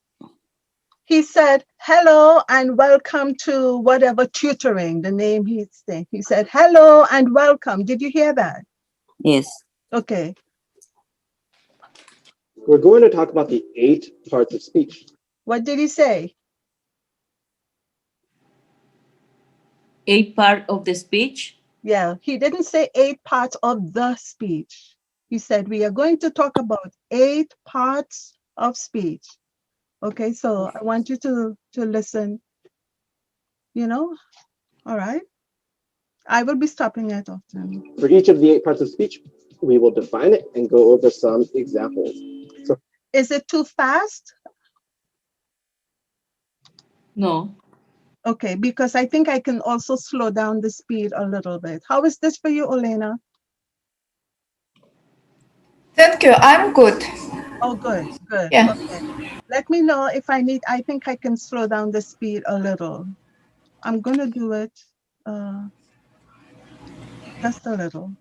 A: He said, hello and welcome to whatever tutoring, the name he's saying. He said, hello and welcome. Did you hear that?
B: yes.
A: Okay.
E: We're going to talk about the 8 parts of speech.
A: What did he say?
C: 8 part of the speech.
A: Yeah, he didn't say 8 parts of the speech. He said, we are going to talk about 8 parts of speech. Okay, so I want you to listen, all right? I will be stopping it often.
E: For each of the 8 parts of speech, we will define it and go over some examples. So,
A: is it too fast?
C: No.
A: Okay, because I think I can also slow down the speed a little bit. How is this for you, Olena?
D: Thank you. I'm good.
A: Oh, good.
D: Yeah.
A: Okay. Let me know if I think I can slow down the speed a little. I'm going to do it just a little.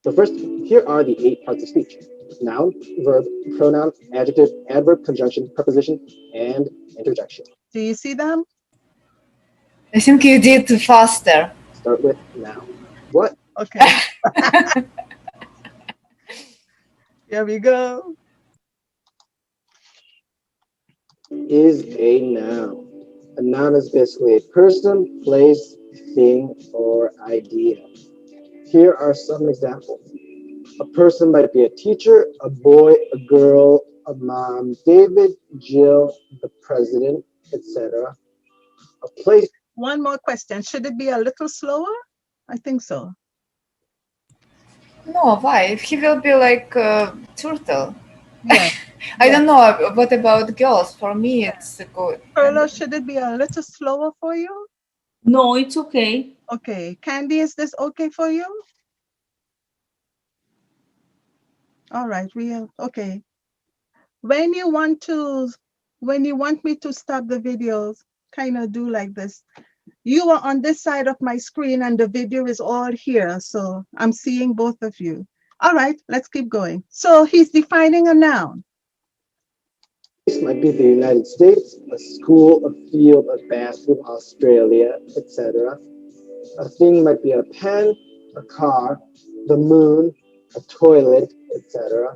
E: So first, here are the 8 parts of speech. Noun, verb, pronoun, adjective, adverb, conjunction, preposition, and interjection.
A: Do you see them?
D: I think you did faster.
E: Start with noun. What
A: Okay. Here we go.
E: is a noun? A noun is basically a person, place, thing, or idea. Here are some examples. A person might be a teacher, a boy, a girl, a mom, David, Jill, the president, etc. A place.
A: One more question. Should it be a little slower? I think so.
D: No, why? He will be like a turtle.
A: Yeah.
D: I don't know. What about girls? For me, it's good.
A: Perla, should it be a little slower for you?
C: No, it's okay.
A: Okay. Candy, is this okay for you? All right. Okay. When you want to when you want me to stop the videos, kind of do like this. You are on this side of my screen and the video is all here. So I'm seeing both of you. All right, let's keep going. So he's defining a noun.
E: Place might be the United States, a school, a field, a bathroom, Australia, etc. A thing might be a pen, a car, the moon, a toilet, etc.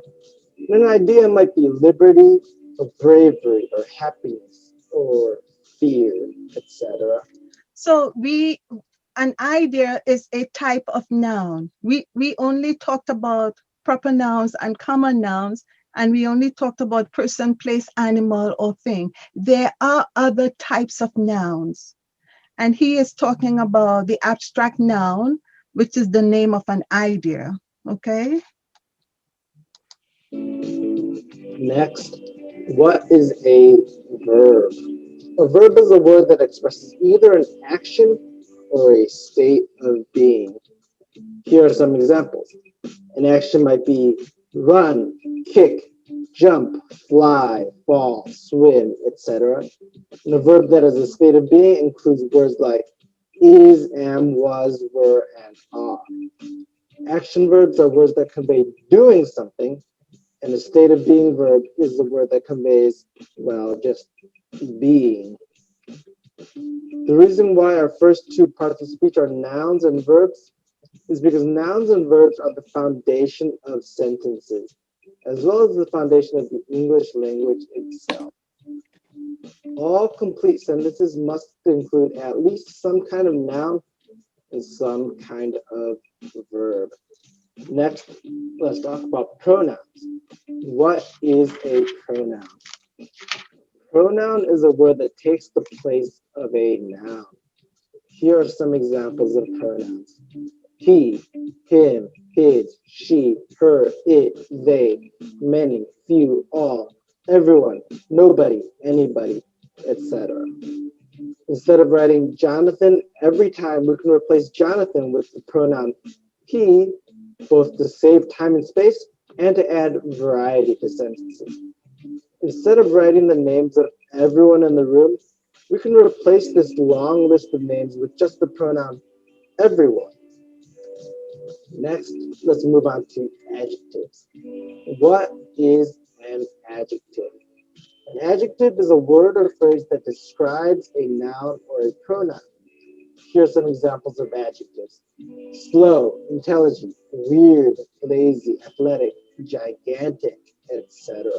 E: And an idea might be liberty, or bravery, or happiness, or fear, etc.
A: So an idea is a type of noun. We only talked about proper nouns and common nouns, and we only talked about person, place, animal, or thing. There are other types of nouns. And he is talking about the abstract noun, which is the name of an idea. Okay?
E: Next, what is a verb? A verb is a word that expresses either an action or a state of being. Here are some examples. An action might be run, kick, jump, fly, fall, swim, etc. And a verb that is a state of being includes words like is, am, was, were, and are. Action verbs are words that convey doing something, and a state of being verb is the word that conveys, well, just being. The reason why our first two parts of speech are nouns and verbs is because nouns and verbs are the foundation of sentences, as well as the foundation of the English language itself. All complete sentences must include at least some kind of noun and some kind of verb. Next, let's talk about pronouns. What is a pronoun? Pronoun is a word that takes the place of a noun. Here are some examples of pronouns. He, him, his, she, her, it, they, many, few, all, everyone, nobody, anybody, etc. Instead of writing Jonathan every time, we can replace Jonathan with the pronoun he, both to save time and space and to add variety to sentences. Instead of writing the names of everyone in the room, we can replace this long list of names with just the pronoun everyone. Next, let's move on to adjectives. What is an adjective? An adjective is a word or phrase that describes a noun or a pronoun. Here are some examples of adjectives. Slow, intelligent, weird, lazy, athletic, gigantic, etc.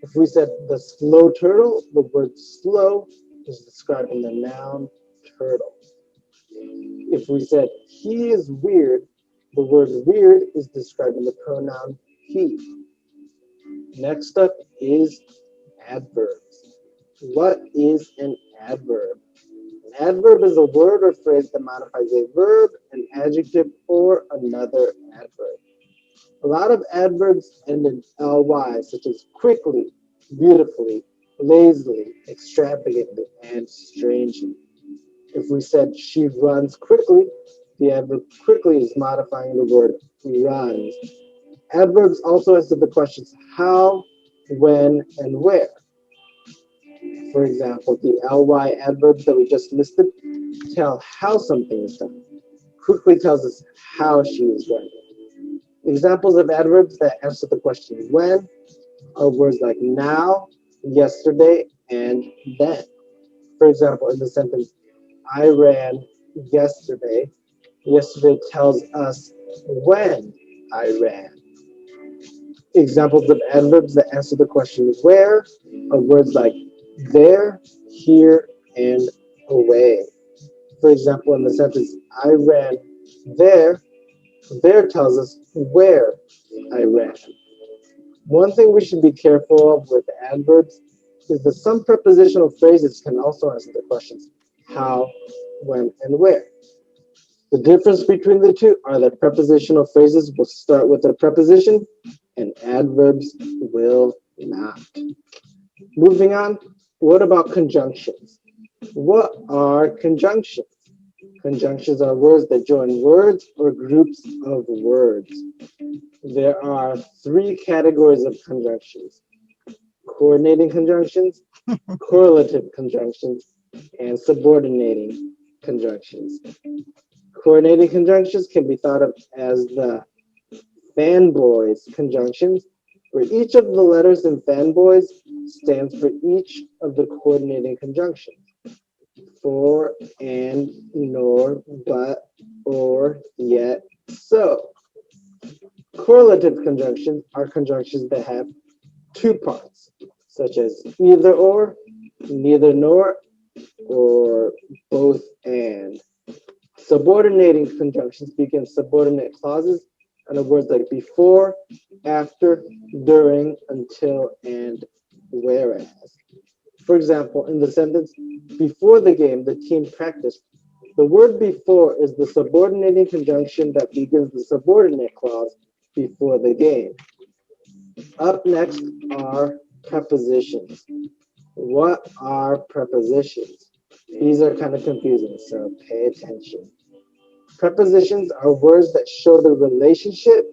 E: If we said the slow turtle, the word slow is describing the noun turtle. If we said he is weird, the word weird is describing the pronoun he. Next up is adverbs. What is an adverb? An adverb is a word or phrase that modifies a verb, an adjective, or another adverb. A lot of adverbs end in ly, such as quickly, beautifully, lazily, extravagantly, and strangely. If we said she runs quickly, the adverb quickly is modifying the word runs. Adverbs also answer the questions how, when, and where. For example, the ly adverbs that we just listed tell how something is done. Quickly tells us how she is running. Examples of adverbs that answer the question when are words like now, yesterday, and then. For example, in the sentence, I ran yesterday, yesterday tells us when I ran. Examples of adverbs that answer the question where are words like there, here, and away. For example, in the sentence, I ran there, there tells us where I ran. One thing we should be careful of with adverbs is that some prepositional phrases can also answer the questions how, when, and where. The difference between the two are that prepositional phrases will start with a preposition and adverbs will not. Moving on, what about conjunctions? What are conjunctions? Conjunctions are words that join words or groups of words. There are three categories of conjunctions: coordinating conjunctions, correlative conjunctions, and subordinating conjunctions. Coordinating conjunctions can be thought of as the fanboys conjunctions, where each of the letters in fanboys stands for each of the coordinating conjunctions. For, and, nor, but, or, yet, so. Correlative conjunctions are conjunctions that have two parts, such as either or, neither nor, or both and. Subordinating conjunctions begin subordinate clauses and words like before, after, during, until, and whereas. For example, in the sentence, before the game, the team practiced, the word before is the subordinating conjunction that begins the subordinate clause before the game. Up next are prepositions. What are prepositions? These are kind of confusing, so pay attention. Prepositions are words that show the relationship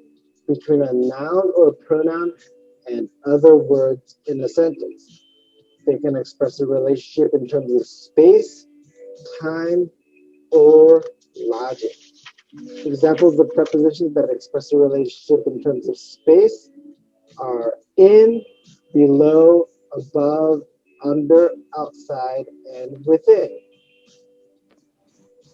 E: between a noun or a pronoun and other words in a sentence. They can express a relationship in terms of space, time, or logic. Examples of prepositions that express a relationship in terms of space are in, below, above, under, outside, and within.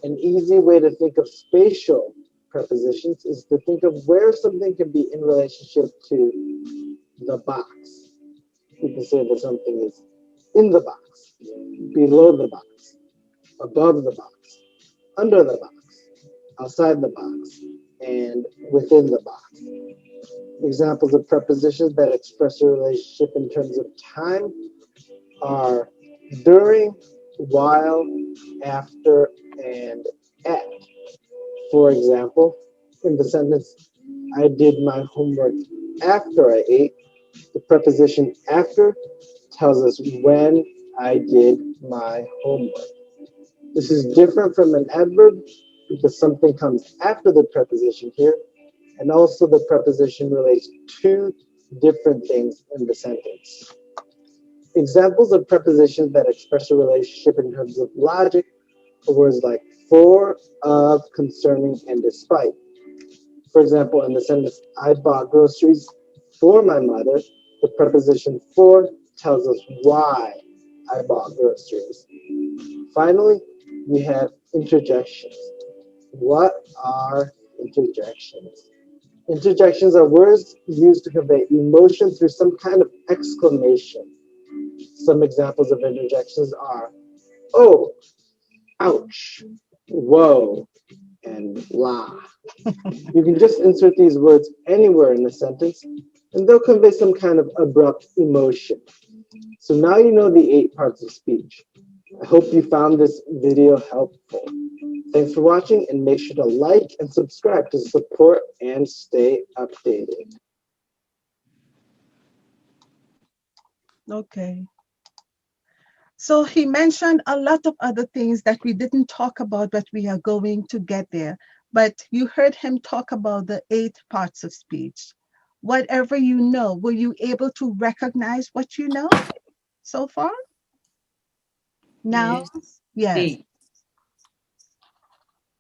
E: An easy way to think of spatial prepositions is to think of where something can be in relationship to the box. You can say that something is in the box, below the box, above the box, under the box, outside the box, and within the box. Examples of prepositions that express a relationship in terms of time are during, while, after, and at. For example, in the sentence, I did my homework after I ate, the preposition after tells us when I did my homework. This is different from an adverb because something comes after the preposition here, and also the preposition relates to different things in the sentence. Examples of prepositions that express a relationship in terms of logic are words like for, of, concerning, and despite. For example, in the sentence, I bought groceries for my mother, the preposition for tells us why I bought groceries. Finally, we have interjections. What are interjections? Interjections are words used to convey emotion through some kind of exclamation. Some examples of interjections are, oh, ouch, whoa, and la. You can just insert these words anywhere in the sentence, and they'll convey some kind of abrupt emotion. So now you know the 8 parts of speech. I hope you found this video helpful. Thanks for watching, and make sure to like and subscribe to support and stay updated.
A: Okay. So he mentioned a lot of other things that we didn't talk about, but we are going to get there. But you heard him talk about the 8 parts of speech. Whatever you know, were you able to recognize what you know so far?
C: Yes.
A: Nouns? Yes,
C: Hey.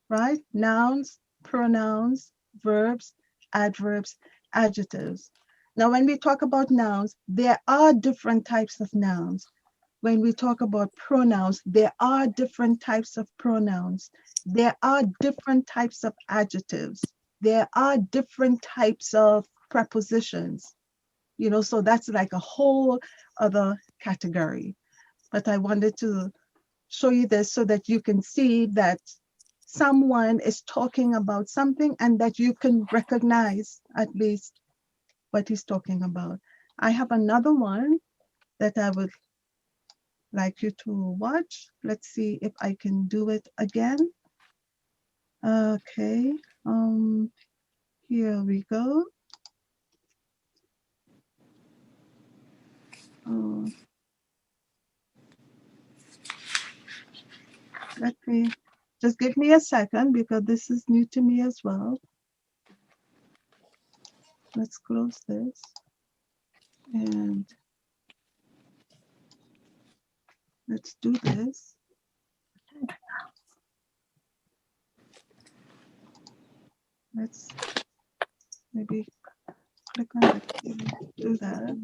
A: right? Nouns, pronouns, verbs, adverbs, adjectives. Now, when we talk about nouns, there are different types of nouns. When we talk about pronouns, there are different types of pronouns. There are different types of adjectives. There are different types of prepositions. So that's like a whole other category. But I wanted to show you this so that you can see that someone is talking about something and that you can recognize at least what he's talking about. I have another one that I would like you to watch. Let's see if I can do it again. Okay, here we go. Uh, let me just give me a second because this is new to me as well. Let's close this and Let's do this. Let's maybe click on the key. Do that.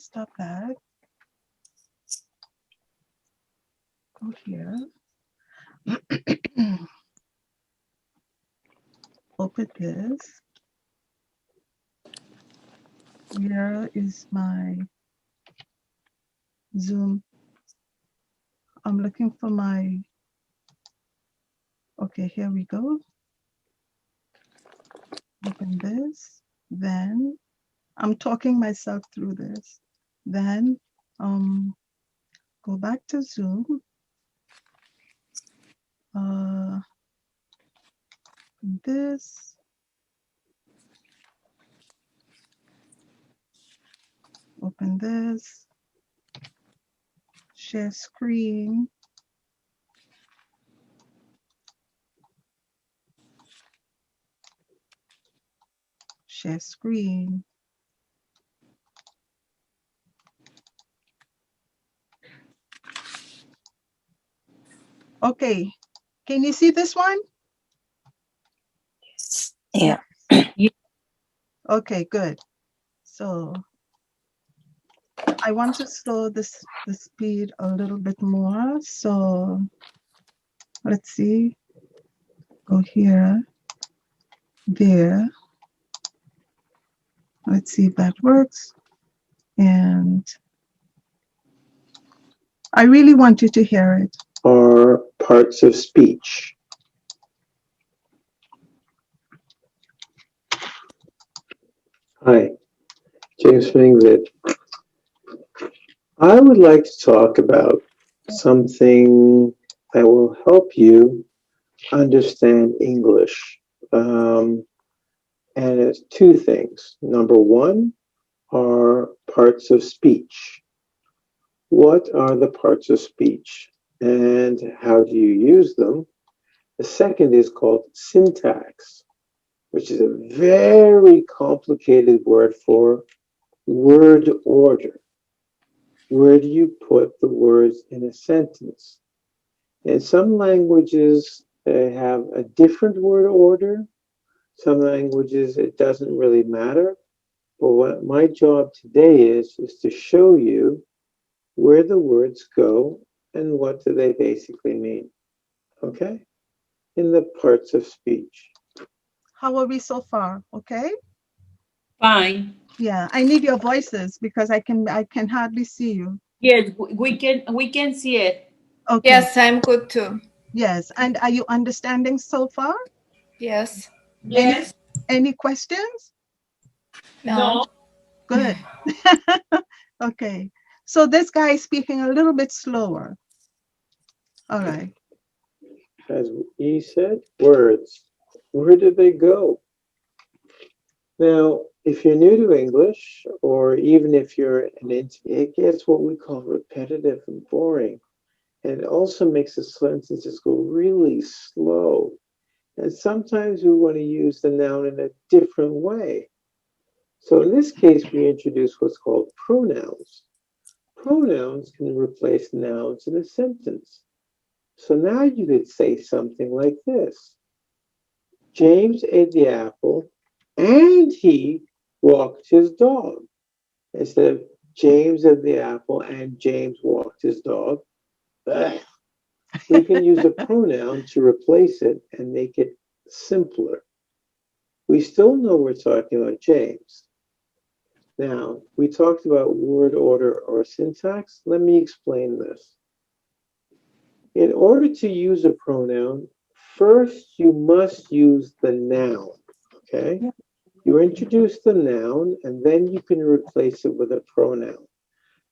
A: Stop that. Go here. Open this. Where is my Zoom? I'm looking for my, okay, here we go. Open this. Then I'm talking myself through this. Then go back to Zoom. This. Open this. Share screen. Share screen. Okay, can you see this one?
B: Yeah.
C: Yeah.
A: Okay, good. So I want to slow the speed a little bit more. So let's see. Go here, there. Let's see if that works. And I really want you to hear it.
E: Are parts of speech. Hi, James Fingvid. I would like to talk about something that will help you understand English. And it's two things. Number one are parts of speech. What are the parts of speech and how do you use them? The second is called syntax, which is a very complicated word for word order. Where do you put the words in a sentence? In some languages, they have a different word order. Some languages, it doesn't really matter. But what my job today is to show you where the words go and what do they basically mean. Okay? In the parts of speech.
A: How are we so far? Okay.
C: Fine.
A: Yeah, I need your voices because I can hardly see you.
C: Yes, we can see it.
A: Okay.
D: Yes, I'm good too.
A: Yes. And are you understanding so far?
D: Yes.
C: Yes.
A: Any questions?
D: No.
A: Good. Okay. So this guy is speaking a little bit slower. All right.
E: As he said, words. Where do they go? Now, if you're new to English, or even if you're an it gets what we call repetitive and boring. And it also makes the sentences go really slow. And sometimes we want to use the noun in a different way. So in this case, we introduce what's called pronouns. Pronouns can replace nouns in a sentence. So now you could say something like this. James ate the apple and he walked his dog. Instead of James ate the apple and James walked his dog. Ugh. We can use a pronoun to replace it and make it simpler. We still know we're talking about James. Now, we talked about word order or syntax. Let me explain this. In order to use a pronoun, first you must use the noun, okay? You introduce the noun and then you can replace it with a pronoun.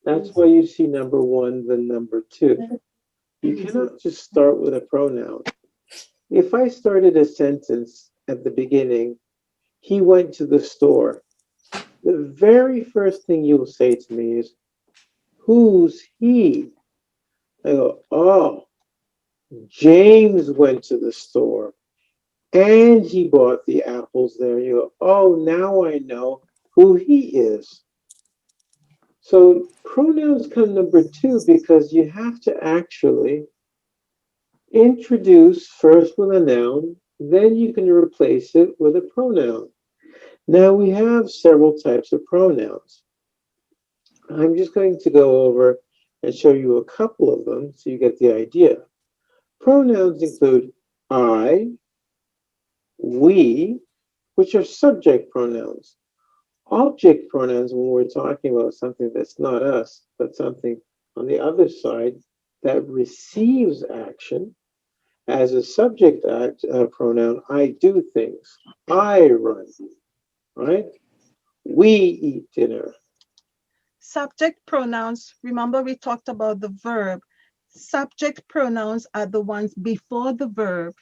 E: That's why you see number one, then number two. You cannot just start with a pronoun. If I started a sentence at the beginning, he went to the store, the very first thing you'll say to me is, who's he? I go, oh, James went to the store and he bought the apples there. You go, oh, now I know who he is. So pronouns come number two because you have to actually introduce first with a noun, then you can replace it with a pronoun. Now we have several types of pronouns. I'm just going to go over and show you a couple of them so you get the idea. Pronouns include I, we, which are subject pronouns. Object pronouns, when we're talking about something that's not us, but something on the other side that receives action, as a subject pronoun, I do things. I run, right? We eat dinner.
A: Subject pronouns, remember we talked about the verb. Subject pronouns are the ones before the verb,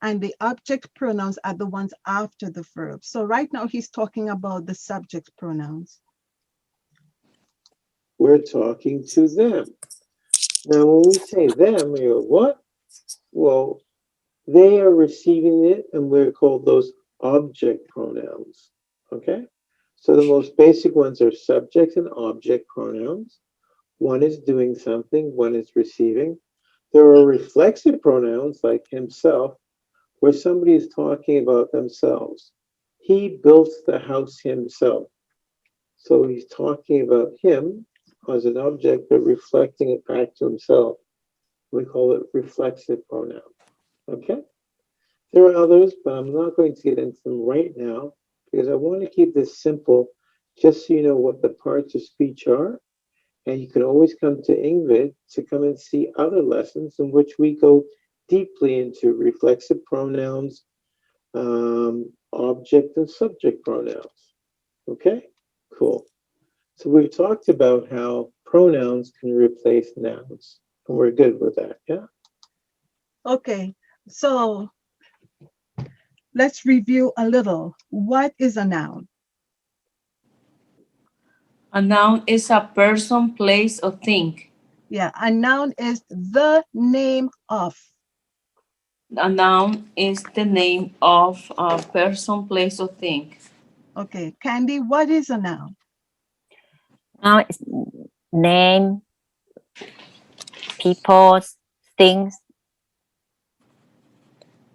A: and the object pronouns are the ones after the verb. So right now he's talking about the subject pronouns.
E: We're talking to them. Now, when we say them, you go, what? Well, they are receiving it, and we're called those object pronouns. Okay? So the most basic ones are subject and object pronouns. One is doing something, one is receiving. There are reflexive pronouns like himself, where somebody is talking about themselves. He built the house himself. So he's talking about him as an object, but reflecting it back to himself. We call it reflexive pronoun. Okay? There are others, but I'm not going to get into them right now because I want to keep this simple just so you know what the parts of speech are. And you can always come to Ingvid to come and see other lessons in which we go deeply into reflexive pronouns, object and subject pronouns. Okay? Cool. So we've talked about how pronouns can replace nouns, and we're good with that, yeah?
A: Okay, so let's review a little. What is a noun?
C: A noun is a person, place, or thing.
A: Yeah, a noun is the name of.
C: A noun is the name of a person, place, or thing.
A: Okay, Candy, what is a noun?
B: Now it's name, people, things.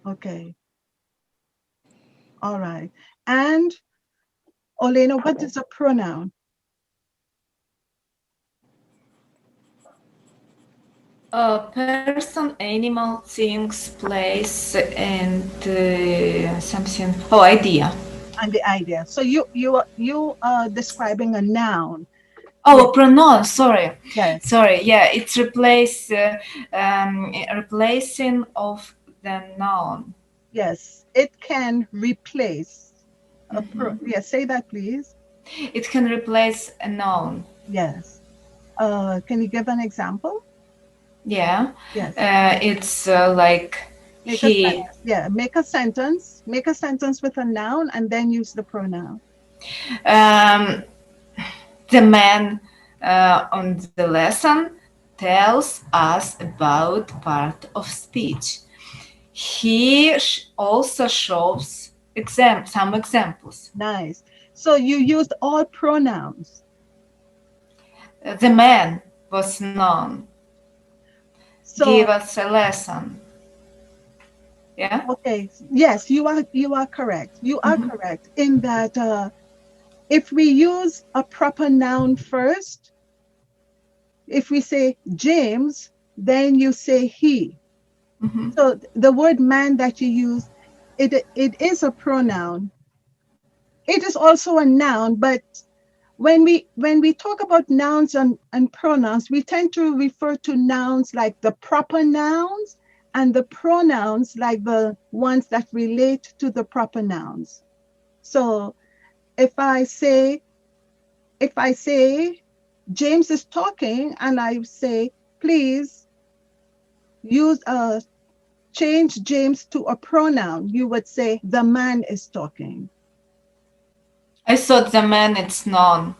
A: Okay, all right. And Olena, what is a pronoun?
D: Person, animal, things, place, and something. Oh, idea.
A: And the idea. So you are describing a noun.
D: Oh,
A: With,
D: a pronoun. Sorry,
A: yes,
D: sorry. Yeah, it's replacing of the noun.
A: yes. It can replace yeah, say that please.
D: It can replace a noun.
A: Yes. Can you give an example?
D: Yeah,
A: Yes.
D: it's like
A: Make a
D: he.
A: sentence. Yeah, make a sentence. Make a sentence with a noun and then use the pronoun.
D: Um, the man on the lesson tells us about part of speech. He also shows some examples.
A: Nice. So you used all pronouns.
D: The man was known, give
A: So
D: us a lesson. Yeah.
A: okay, yes, you are correct. You are correct in that if we use a proper noun first, if we say James, then you say he.
D: Mm-hmm.
A: So the word man that you use, it is a pronoun. It is also a noun, but when we talk about nouns and pronouns, we tend to refer to nouns like the proper nouns and the pronouns like the ones that relate to the proper nouns. So if I say James is talking and I say, please use a change James to a pronoun, you would say the man is talking.
D: I thought the man it's known.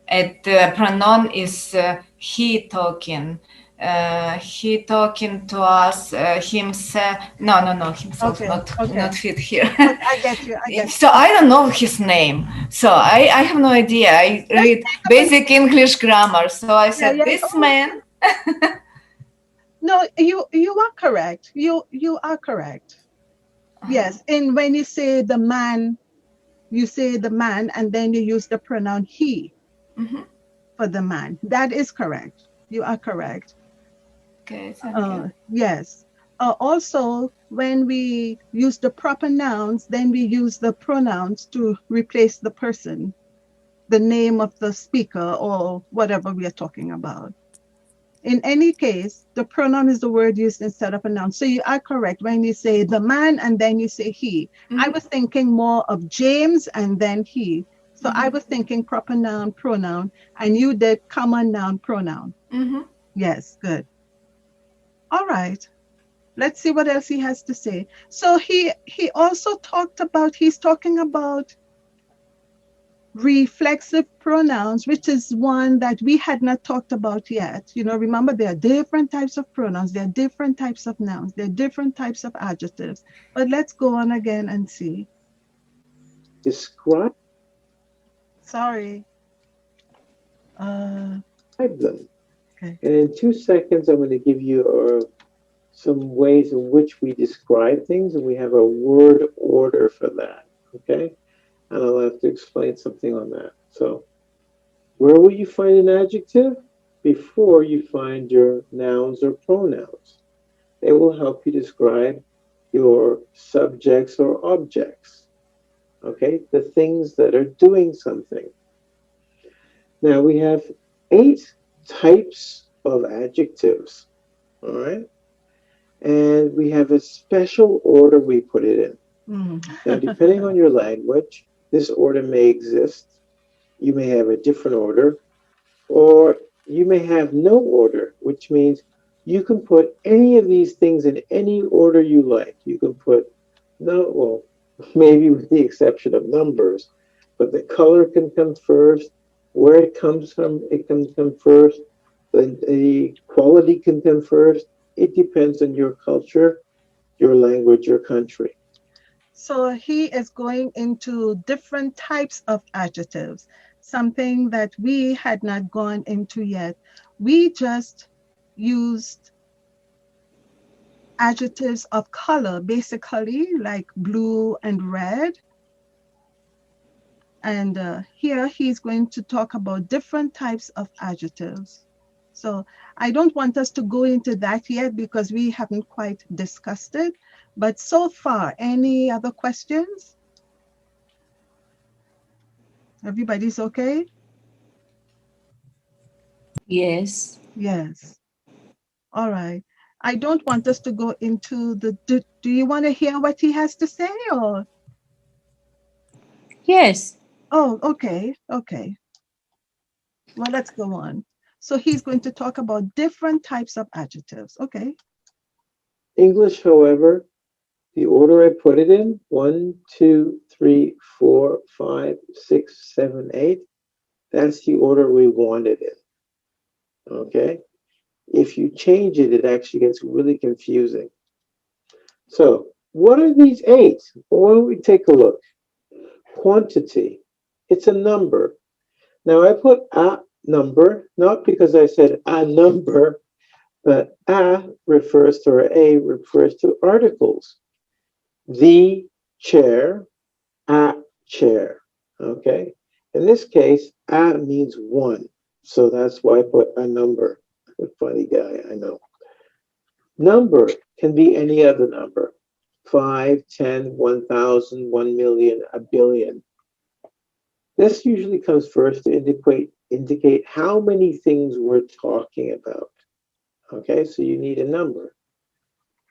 D: The pronoun is he talking. he talking to us himself. No, himself,
A: Okay,
D: not
A: okay.
D: fit here.
A: I get you. I get
D: So
A: you.
D: I don't know his name. So I have no idea. I
A: Let's
D: read
A: think about
D: basic English grammar. So I
A: yeah,
D: said,
A: yeah.
D: this
A: Oh,
D: man.
A: no, you are correct. You are correct.
D: Uh-huh.
A: Yes. And when you say the man, you say the man, and then you use the pronoun he
D: Mhm.
A: for the man. That is correct. You are correct.
D: Okay, thank you.
A: Yes. Also, when we use the proper nouns, then we use the pronouns to replace the person, the name of the speaker, or whatever we are talking about. In any case, the pronoun is the word used instead of a noun. So you are correct when you say the man and then you say he. I
D: Mhm.
A: was thinking more of James and then he. So I
D: Mhm.
A: was thinking proper noun, pronoun, and you did common noun, pronoun.
D: Mhm.
A: Yes, good. All right. Let's see what else he has to say. So he also talked about, he's talking about reflexive pronouns, which is one that we had not talked about yet. You know, remember there are different types of pronouns, there are different types of nouns, there are different types of adjectives. But let's go on again and see.
E: Describe
A: Sorry. Uh,
E: them.
A: okay.
E: And in 2 seconds, I'm going to give you some ways in which we describe things, and we have a word order for that. Okay? And I'll have to explain something on that. So, where will you find an adjective? Before you find your nouns or pronouns. They will help you describe your subjects or objects. Okay? The things that are doing something. Now we have 8 types of adjectives. All right? And we have a special order we put it in.
A: Mm.
E: Now, depending on your language, this order may exist. You may have a different order, or you may have no order, which means you can put any of these things in any order you like. You can put no, well, maybe with the exception of numbers, but the color can come first. Where it comes from, it can come first. The quality can come first. It depends on your culture, your language, your country.
A: So he is going into different types of adjectives, something that we had not gone into yet. We just used adjectives of color, basically like blue and red. And here he's going to talk about different types of adjectives. So I don't want us to go into that yet because we haven't quite discussed it. But so far, any other questions? Everybody's okay?
C: Yes.
A: Yes. All right. I don't want us to go into do you want to hear what he has to say or?
C: Yes.
A: Oh, okay. Okay. Well, let's go on. So he's going to talk about different types of adjectives. Okay.
E: English, however, the order I put it in 1, 2, 3, 4, 5, 6, 7, 8. That's the order we want it in. Okay? If you change it, it actually gets really confusing. So, what are these 8? Well, why don't we take a look? Quantity. It's a number. Now, I put a number, not because I said a number, but a refers to, or a refers to articles. The chair, a chair. Okay? In this case, a means 1. So that's why I put a number. A funny guy, I know. Number can be any other number. 5, 10, 1,000, 1,000,000, a billion. This usually comes first to indicate how many things we're talking about. Okay, so you need a number.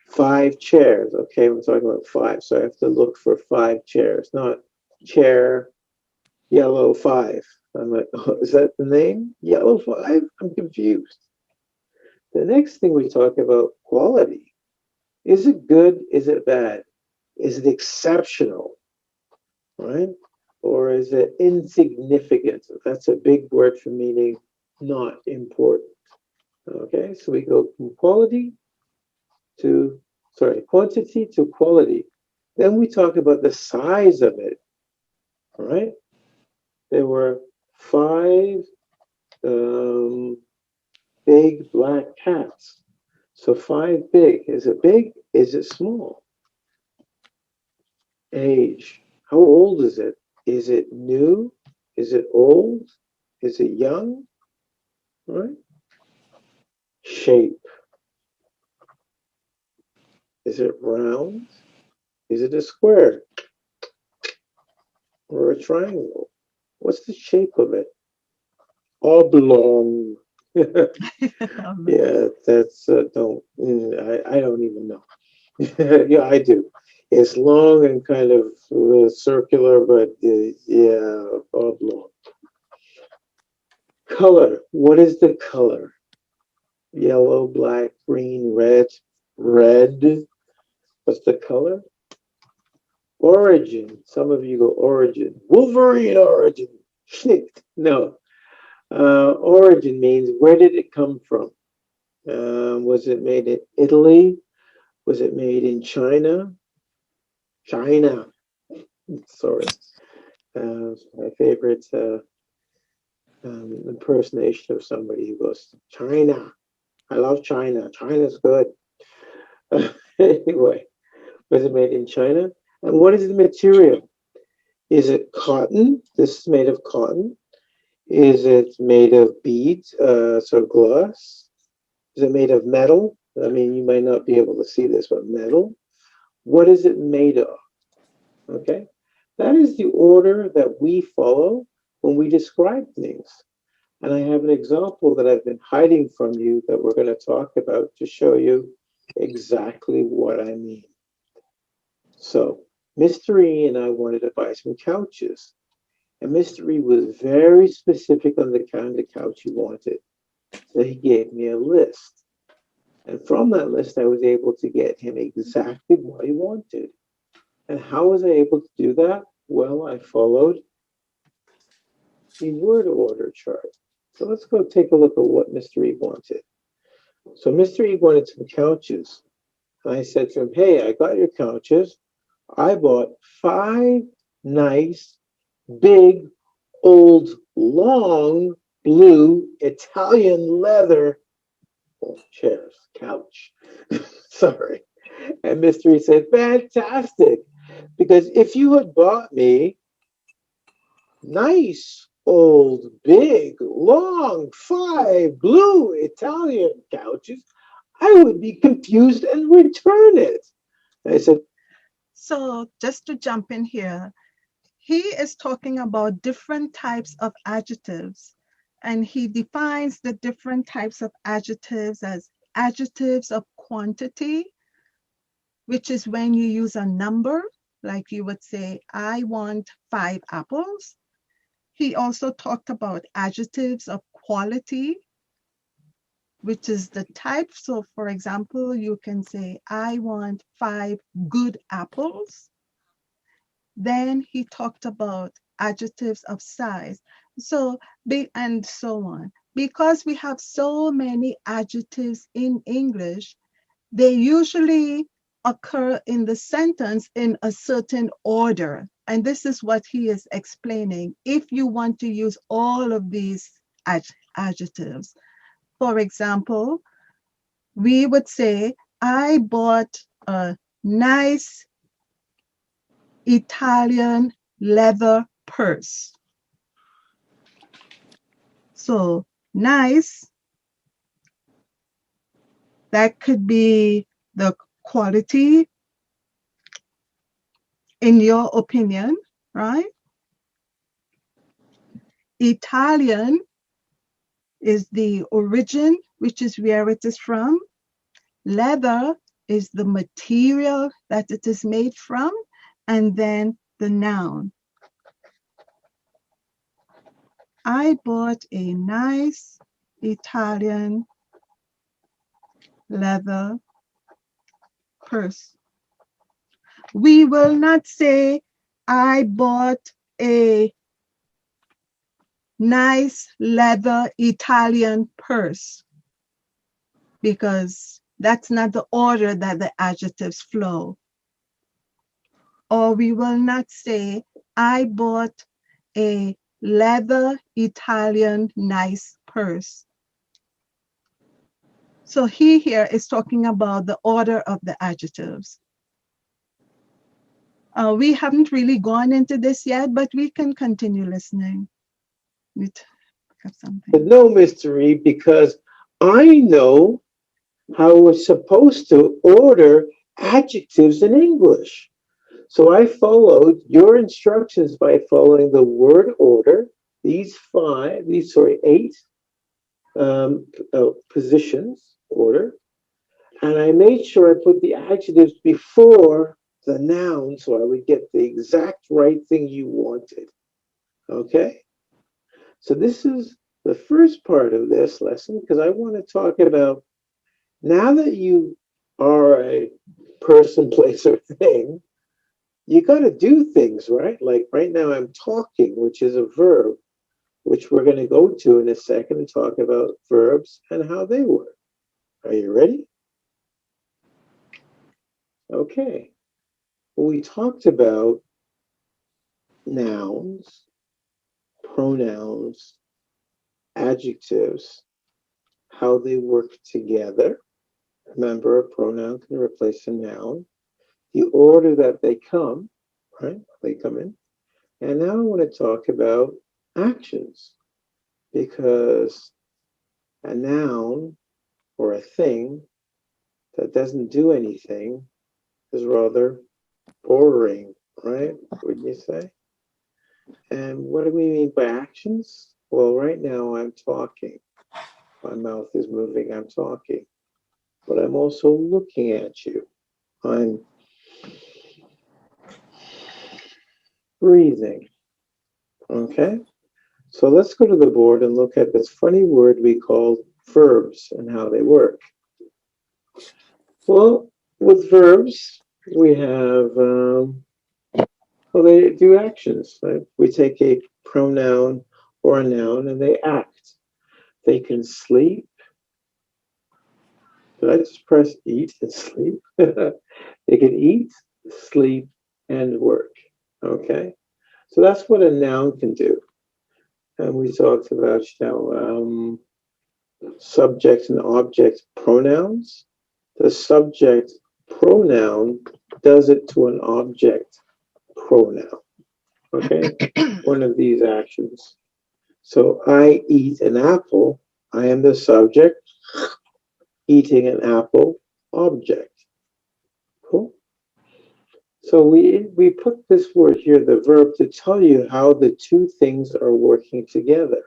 E: 5 chairs. Okay, we're talking about 5, so I have to look for 5 chairs, not chair yellow 5. I'm like, oh, is that the name? Yellow 5? I'm confused. The next thing we talk about quality. Is it good? Is it bad? Is it exceptional? Right? Or is it insignificant? That's a big word for meaning not important. Okay, so we go from quantity to quality. Then we talk about the size of it. All right, there were 5 big black cats. So 5 big. Is it big? Is it small? Age. How old is it? Is it new? Is it old? Is it young? All right. Shape. Is it round? Is it a square or a triangle? What's the shape of it? Oblong. Yeah, that's don't. I don't even know. Yeah, I do. It's long and kind of circular, but yeah, oblong. Color. What is the color? Yellow, black, green, red. Red. What's the color? Origin. Some of you go origin. Wolverine origin. No. Origin means where did it come from? Was it made in Italy? Was it made in China? China. Sorry. My favorite impersonation of somebody who goes, China. I love China. China's good. Anyway, was it made in China? And what is the material? Is it cotton? This is made of cotton. Is it made of beads, so glass? Is it made of metal? I mean, you might not be able to see this, but metal. What is it made of? Okay, that is the order that we follow when we describe things. And I have an example that I've been hiding from you that we're going to talk about to show you exactly what I mean. So, Mr. E and I wanted to buy some couches. And Mr. E was very specific on the kind of couch he wanted. So he gave me a list. And from that list, I was able to get him exactly what he wanted. And how was I able to do that? Well, I followed the word order chart. So let's go take a look at what Mr. E wanted. So Mr. E wanted some couches. And I said to him, hey, I got your couches. I bought 5 nice, big, old, long, blue, Italian leather chairs, couch. Sorry. And Mr. E said, fantastic. Because if you had bought me nice, old, big, long, 5 blue Italian couches, I would be confused and return it. I said,
A: So just to jump in here, he is talking about different types of adjectives, and he defines the different types of adjectives as adjectives of quantity, which is when you use a number, like you would say, I want 5 apples. He also talked about adjectives of quality, which is the type. So, for example, you can say, I want 5 good apples. Then he talked about adjectives of size. So, and so on. Because we have so many adjectives in English, they usually occur in the sentence in a certain order. And this is what he is explaining. If you want to use all of these adjectives, for example, we would say, I bought a nice Italian leather purse. So nice, that could be the quality in your opinion, right? Italian is the origin, which is where it is from. Leather is the material that it is made from, and then the noun. I bought a nice Italian leather purse. We will not say, I bought a nice leather Italian purse. because that's not the order that the adjectives flow. Or we will not say, I bought a leather Italian nice purse. So he here is talking about the order of the adjectives. We haven't really gone into this yet, but we can continue listening. Have something.
E: No mystery, because I know how we're supposed to order adjectives in English. So I followed your instructions by following the word order, these eight positions order, and I made sure I put the adjectives before the noun so I would get the exact right thing you wanted. Okay? So this is the first part of this lesson because I want to talk about now that you are a person, place, or thing, you got to do things, right? Like right now I'm talking, which is a verb, which we're going to go to in a second and talk about verbs and how they work. Are you ready? Okay. Well, we talked about nouns, pronouns, adjectives, how they work together. Remember, a pronoun can replace a noun. The order that they come, right? They come in. And now I want to talk about actions because a noun or a thing that doesn't do anything is rather boring, right? Wouldn't you say? And what do we mean by actions? Well, right now I'm talking. My mouth is moving, I'm talking. But I'm also looking at you. I'm breathing. Okay? So let's go to the board and look at this funny word we call verbs and how they work. Well, with verbs, we have, well, they do actions. Right? We take a pronoun or a noun and they act. They can sleep. Did I just press eat and sleep? They can eat, sleep, and work. Okay? So that's what a noun can do. And we talked about, subject and object pronouns. The subject pronoun does it to an object pronoun. Okay? One of these actions. So I eat an apple. I am the subject. Eating an apple, object. Cool? So we put this word here, the verb, to tell you how the two things are working together.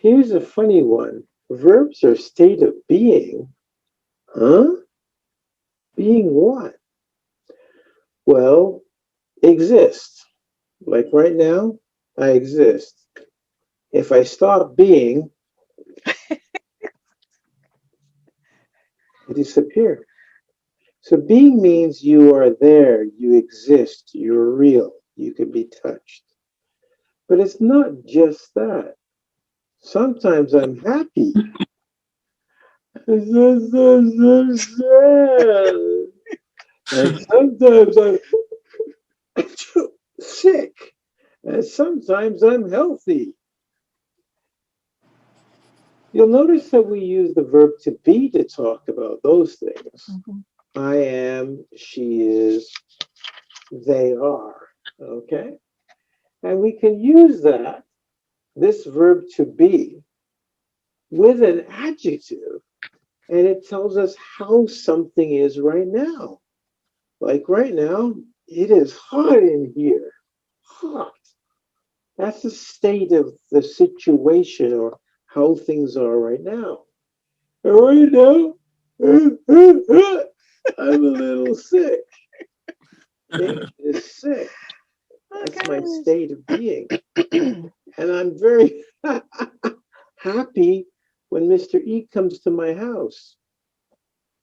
E: Here's a funny one. Verbs are state of being. Huh? Being what? Well, exist. Like right now, I exist. If I stop being, I disappear. So being means you are there, you exist, you're real, you can be touched. But it's not just that. Sometimes I'm happy. And sometimes I'm sick. And sometimes I'm healthy. You'll notice that we use the verb to be to talk about those things.
A: Mm-hmm.
E: I am, she is, they are. Okay? And we can use that, this verb to be, with an adjective, and it tells us how something is right now. Like right now, it is hot in here. Hot. That's the state of the situation or how things are right now. And right now, I'm a little sick. David is sick. That's my state of being. And I'm very happy when Mr. E comes to my house.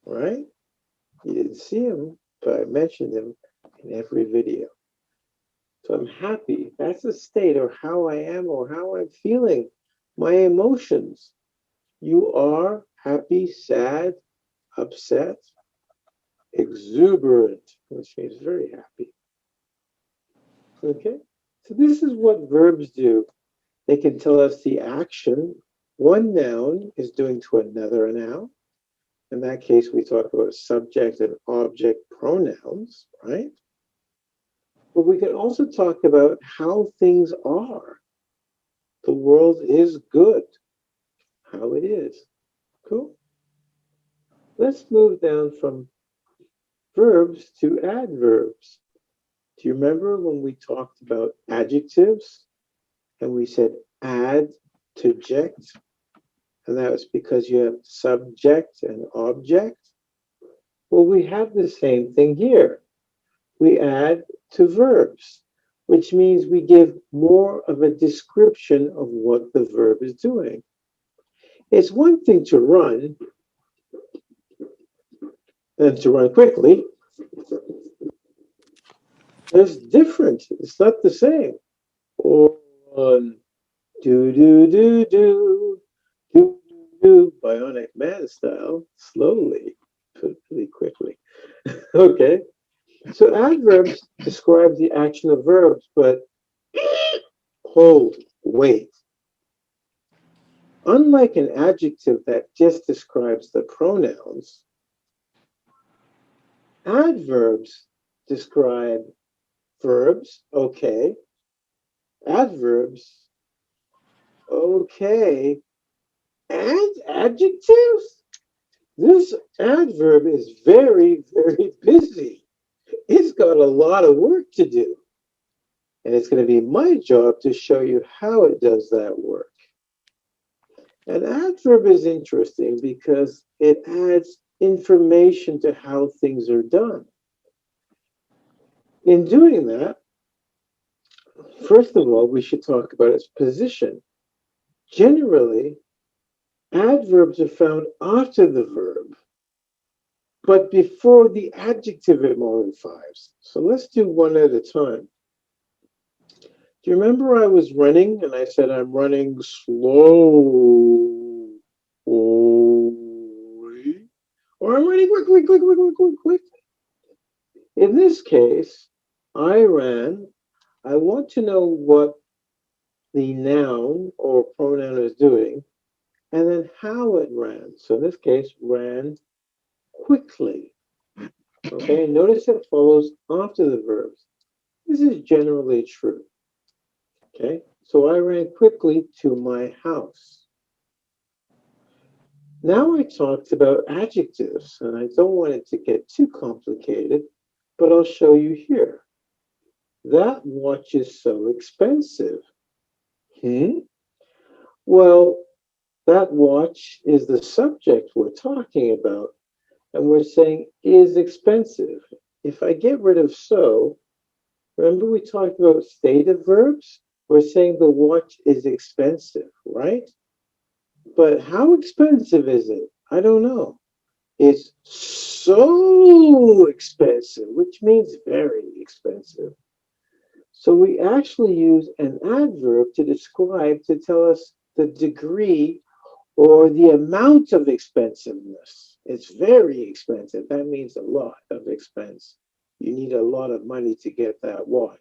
E: Right? You didn't see him, but I mentioned him in every video. So I'm happy. That's a state or how I am or how I'm feeling. My emotions. You are happy, sad, upset, exuberant, which means very happy. Okay? So this is what verbs do. They can tell us the action one noun is doing to another noun. In that case, we talk about subject and object pronouns, right? But we can also talk about how things are. The world is good. How it is. Cool. Let's move down from verbs to adverbs. Do you remember when we talked about adjectives and we said add to ject? And that was because you have subject and object. Well, we have the same thing here. We add to verbs, which means we give more of a description of what the verb is doing. It's one thing to run and to run quickly. It's different. It's not the same. Or run, do, do, do, do, do, do, Bionic Man style, slowly, really quickly. Okay. So adverbs describe the action of verbs, but hold, wait. Unlike an adjective that just describes the pronouns, adverbs describe verbs, okay, adverbs, okay, and adjectives. This adverb is very, very busy. It's got a lot of work to do. And it's going to be my job to show you how it does that work. An adverb is interesting because it adds information to how things are done. In doing that, first of all, we should talk about its position. Generally, adverbs are found after the verb, but before the adjective it modifies. So let's do one at a time. Do you remember I was running and I said I'm running slowly? Or I'm running quickly. In this case, I ran. I want to know what the noun or pronoun is doing, and then how it ran. So in this case, ran quickly. Okay, notice it follows after the verbs. This is generally true. Okay, so I ran quickly to my house. Now I talked about adjectives, and I don't want it to get too complicated, but I'll show you here. That watch is so expensive. Well, that watch is the subject we're talking about, and we're saying is expensive. If I get rid of so, remember we talked about stative verbs? We're saying the watch is expensive, right? But how expensive is it? I don't know. It's so expensive, which means very expensive. So we actually use an adverb to describe, to tell us the degree or the amount of expensiveness. It's very expensive. That means a lot of expense. You need a lot of money to get that watch.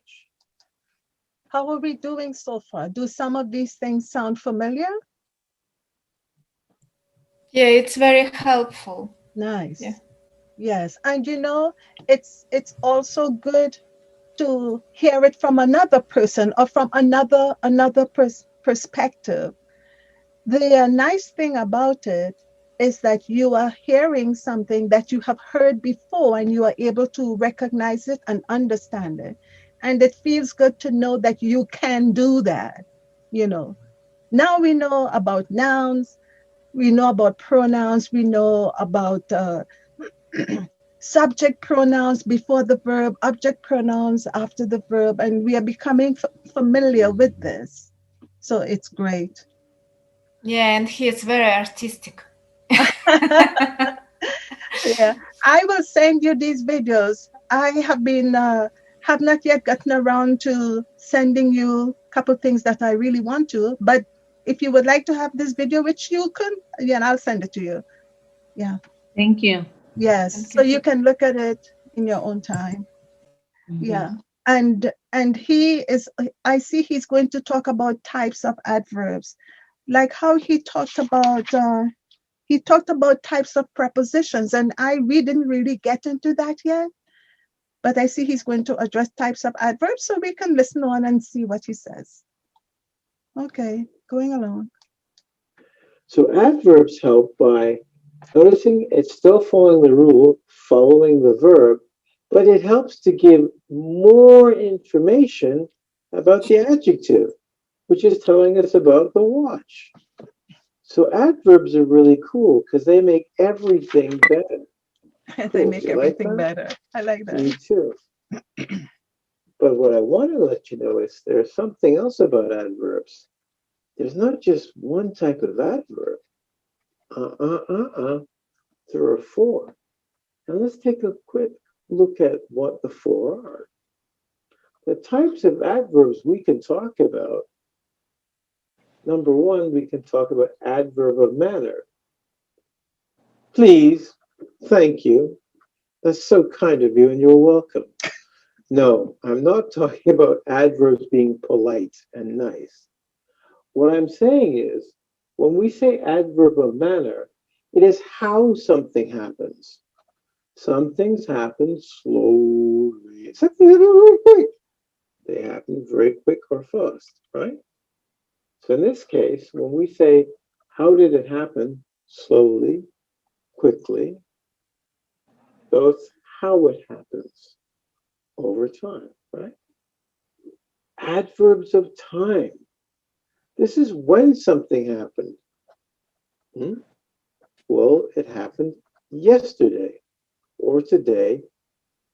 A: How are we doing so far? Do some of these things sound familiar?
D: Yeah, it's very helpful.
A: Nice.
D: Yeah.
A: Yes. And it's also good to hear it from another person or from another perspective. The nice thing about it is that you are hearing something that you have heard before and you are able to recognize it and understand it. And it feels good to know that you can do that. Now we know about nouns, we know about pronouns, we know about subject pronouns before the verb, object pronouns after the verb, and we are becoming familiar with this. So it's great.
D: Yeah, and he is very artistic.
A: Yeah, I will send you these videos. I have not yet gotten around to sending you a couple things that I really want to, but if you would like to have this video, which you can, yeah, I'll send it to you. Yeah.
C: Thank you.
A: Yes. So you can look at it in your own time.
C: Mhm.
A: Yeah. And he is, I see he's going to talk about types of adverbs, like how he talked about types of prepositions, and we didn't really get into that yet. But I see he's going to address types of adverbs, so we can listen on and see what he says. Okay, going along.
E: So adverbs help by noticing it's still following the rule, following the verb, but it helps to give more information about the adjective, which is telling us about the watch. So adverbs are really cool because they make everything better.
A: They
E: Cool.
A: make
E: You like
A: everything
E: that?
A: better. I like that.
E: Me too. But what I want to let you know is there's something else about adverbs. There's not just one type of adverb. There are four. And let's take a quick look at what the four are. The types of adverbs we can talk about. Number one, we can talk about adverb of matter. Please, thank you. That's so kind of you, and you're welcome. No, I'm not talking about adverbs being polite and nice. What I'm saying is, when we say adverb of manner, it is how something happens. Some things happen slowly. Some things happen very quick. They happen very quick or fast, right? So in this case, when we say, how did it happen? Slowly, quickly. So it's how it happens over time, right? Adverbs of time. This is when something happened. Well, it happened yesterday, or today,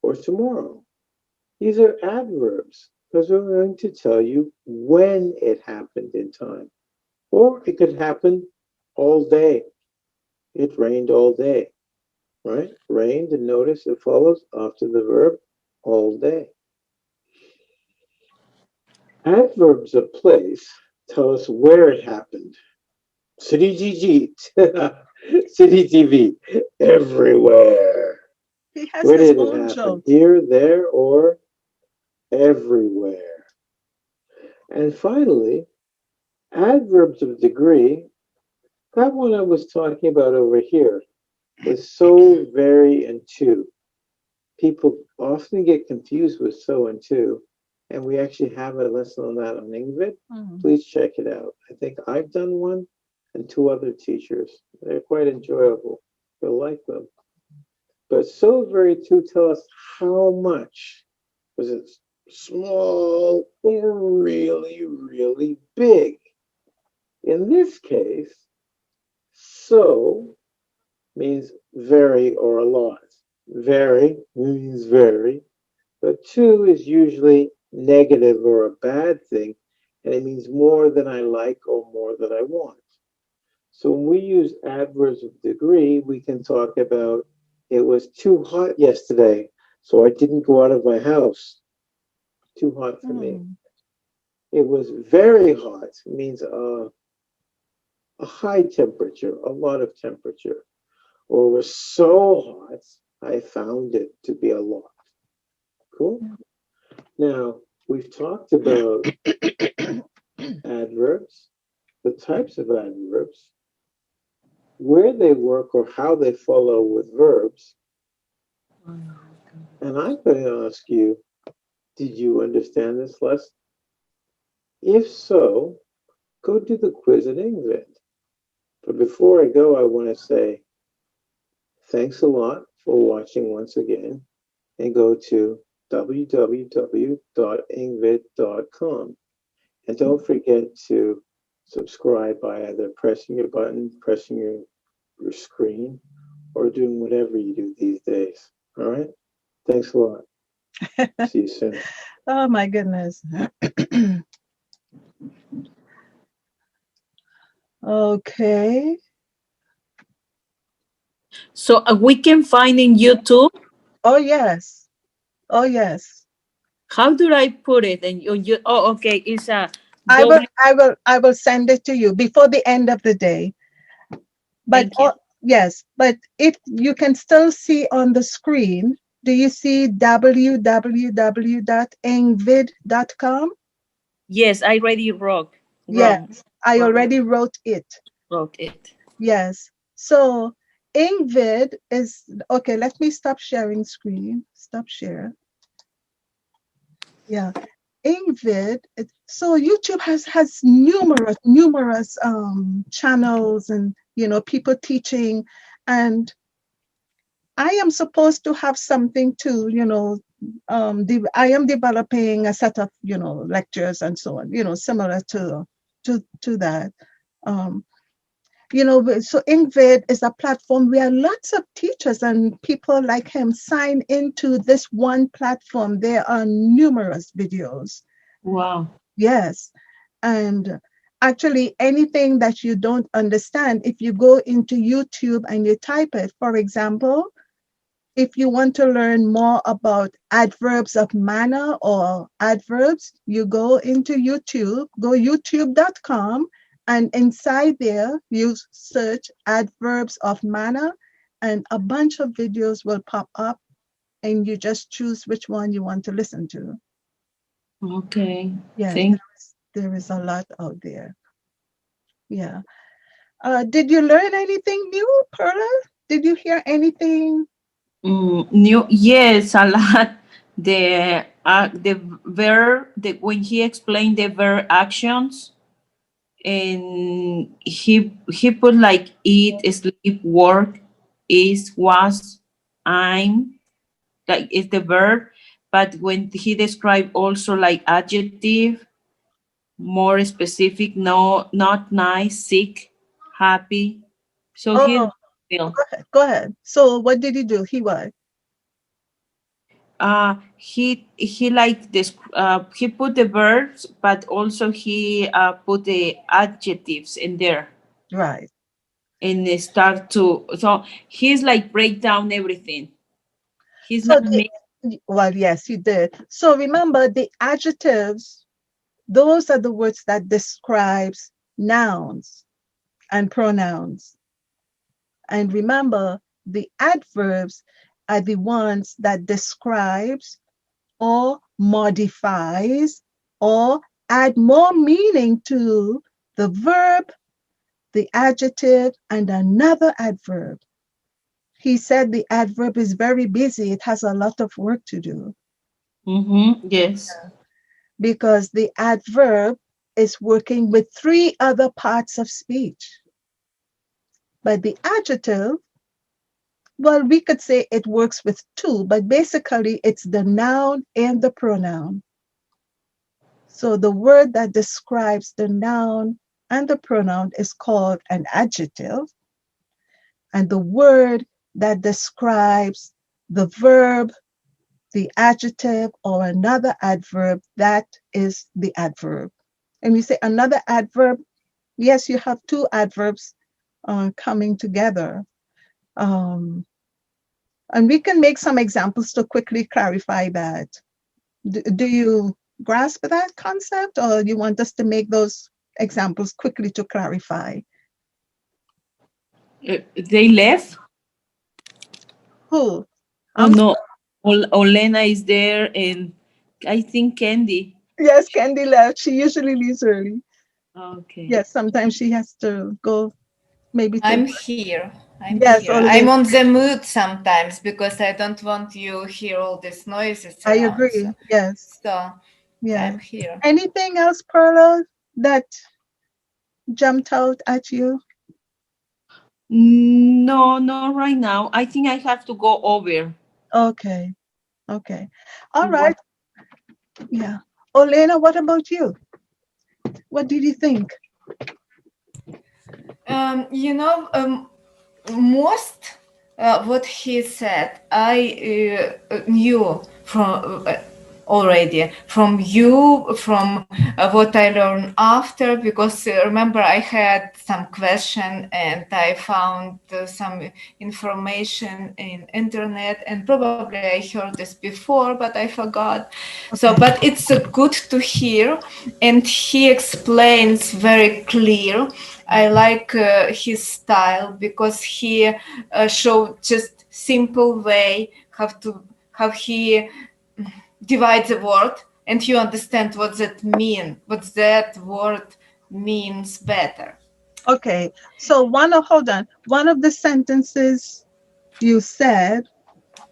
E: or tomorrow. These are adverbs because we're going to tell you when it happened in time. Or it could happen all day. It rained all day, right? Rained, and notice it follows after the verb all day. Adverbs of place tell us where it happened. City GG, City TV, everywhere.
A: He has
E: Where
A: his
E: did it
A: own
E: happen?
A: jokes.
E: Here, there, or everywhere. And finally, adverbs of degree. That one I was talking about over here was so, very, and to. People often get confused with so and to, and we actually have a lesson on that on English. Please check it out. I think I've done one and two other teachers. They're quite enjoyable. You'll like them. But so, very, to tell us how much. Was it small or really, really big? In this case, so means very or a lot. Very means very, but to is usually negative or a bad thing, and it means more than I like or more than I want. So when we use adverbs of degree, we can talk about it was too hot yesterday, so I didn't go out of my house. Too hot for me. It was very hot, means a high temperature, a lot of temperature. Or it was so hot, I found it to be a lot. Cool? Now, we've talked about adverbs, the types of adverbs, where they work or how they follow with verbs. And I'm going to ask you, did you understand this lesson? If so, go do the quiz in English. But before I go, I want to say thanks a lot for watching once again, and go to www.ingvid.com. And don't forget to subscribe by either pressing your button, pressing your screen, or doing whatever you do these days. All right? Thanks a lot. See you soon.
A: Oh my goodness. Okay.
C: So we can find in YouTube.
A: Oh yes. Oh yes.
C: How do I put it? And you oh, okay, it's W.
A: I will send it to you before the end of the day. But
C: Thank you.
A: yes, but if you can still see on the screen, do you see www.engvid.com?
C: Yes, I already
A: Yes, I
C: wrote,
A: already wrote it.
C: wrote it.
A: Yes. So Engvid is okay. Let me stop sharing screen. Stop share. Yeah. Engvid. So YouTube has numerous channels and people teaching, and I am supposed to have something to I am developing a set of lectures and so on similar to that. Um, so Ingvid is a platform where lots of teachers and people like him sign into this one platform. There are numerous videos.
C: Wow.
A: Yes. And actually, anything that you don't understand, if you go into YouTube and you type it, for example, if you want to learn more about adverbs of manner or adverbs, you go into YouTube, go youtube.com, and inside there, you search adverbs of manner, and a bunch of videos will pop up, and you just choose which one you want to listen to.
C: Okay.
A: Yes,
C: Thank
A: there is a lot out there. Yeah. Did you learn anything new, Perla? Did you hear anything?
C: New, yes, a lot. The verb, when he explained the verb actions, and he put like eat, sleep, work, is, was, I'm, like it's the verb. But when he described also like adjective, more specific, no, not nice, sick, happy. So he's
A: Oh,
C: real.
A: go ahead. So what did he do? He what?
C: He like this. He put the verbs, but also he put the adjectives in there
A: Right.
C: and they start to. So he's like break down everything. He's
A: So
C: not make.
A: well, yes, he did. So remember the adjectives, those are the words that describes nouns and pronouns. And remember the adverbs are the ones that describes or modifies or add more meaning to the verb, the adjective, and another adverb. He said the adverb is very busy. It has a lot of work to do
C: Mm-hmm, yes.
A: because the adverb is working with three other parts of speech. But the adjective, well, we could say it works with two, but basically it's the noun and the pronoun. So the word that describes the noun and the pronoun is called an adjective, and the word that describes the verb, the adjective, or another adverb, that is the adverb. And we say another adverb, yes, you have two adverbs coming together. Um, and we can make some examples to quickly clarify that. Do you grasp that concept, or you want us to make those examples quickly to clarify?
C: They left.
A: Who?
C: Oh
A: I'm
C: no, Olena is there, and I think Candy.
A: Yes, Candy left. She usually leaves early.
C: Okay.
A: Yes, sometimes she has to go maybe to.
D: I'm here. I'm
A: Yes,
D: here.
A: Olena.
D: I'm on the mute sometimes because I don't want you hear all these noises
A: I
D: around.
A: agree. Yes,
D: So
A: yes.
D: I'm here.
A: Anything else, Perla, that jumped out at you?
C: No, not right now. I think I have to go over
A: Okay, okay.
C: to
A: All right.
C: what.
A: Yeah. Olena, what about you? What did you think?
D: You know, most what he said, I knew from already from you, from what I learned after, because remember I had some question and I found some information in internet, and probably I heard this before but I forgot. So but it's good to hear, and he explains very clear. I like his style because he showed just simple way how he divide the word, and you understand what that word means better.
A: Okay. So hold on. One of the sentences you said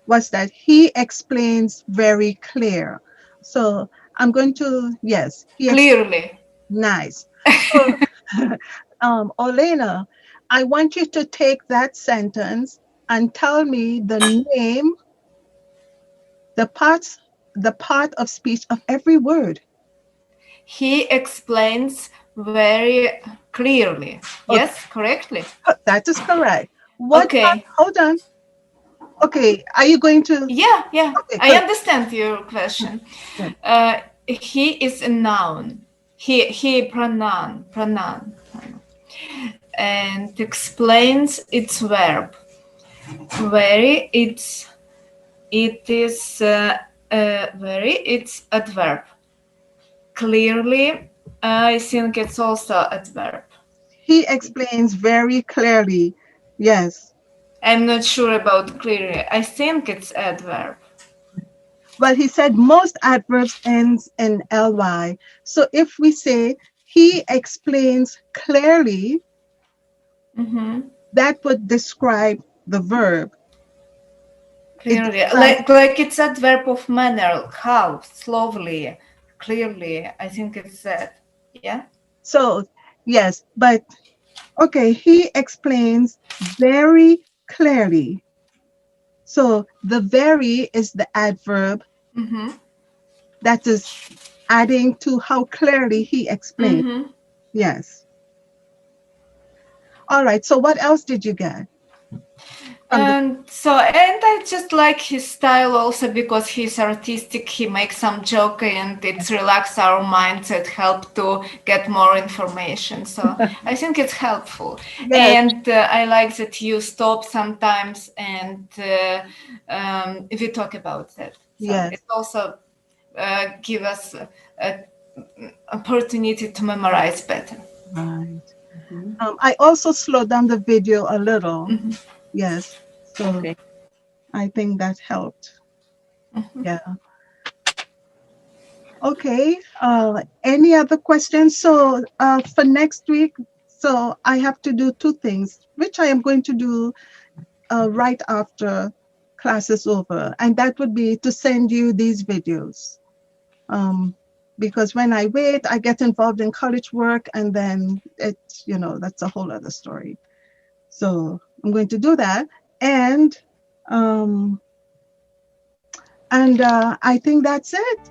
A: was that he explains very clear. So I'm going to, yes,
D: Clearly.
A: nice. So, Olena, I want you to take that sentence and tell me the name, the parts, the part of speech of every word.
D: He explains very clearly.
A: Okay,
D: Yes, correctly.
A: that is correct. What part?
D: Okay.
A: Hold on. Okay, are you going to?
D: Yeah,
A: Okay,
D: I
A: good.
D: understand your question.
A: Good.
D: He is a noun. He pronoun and explains its verb. Very it's adverb. Clearly, I think it's also adverb.
A: He explains very clearly. Yes.
D: I'm not sure about clearly. I think it's adverb.
A: Well, he said most adverbs ends in ly. So if we say he explains clearly, that would describe the verb. It
D: Clearly,
A: describes,
D: like it's adverb of manner. How slowly, clearly. I think it's that. Yeah.
A: so yes, but okay, he explains very clearly. So the very is the adverb that is adding to how clearly he explains. Yes. All right. So what else did you get?
D: And I just like his style also because he's artistic. He makes some joke and it relaxes our minds. It helps to get more information. So I think it's helpful.
A: Yes.
D: And I like that you stop sometimes and we talk about that. So
A: Yes.
D: it also give us an opportunity to memorize better.
A: Right. I also slowed down the video a little. Yes. So
C: Okay.
A: I think that helped. Yeah. Okay. Any other questions? So for next week, so I have to do two things, which I am going to do right after class is over, and that would be to send you these videos. Because when I wait, I get involved in college work, and then that's a whole other story. So I'm going to do that, and I think that's it.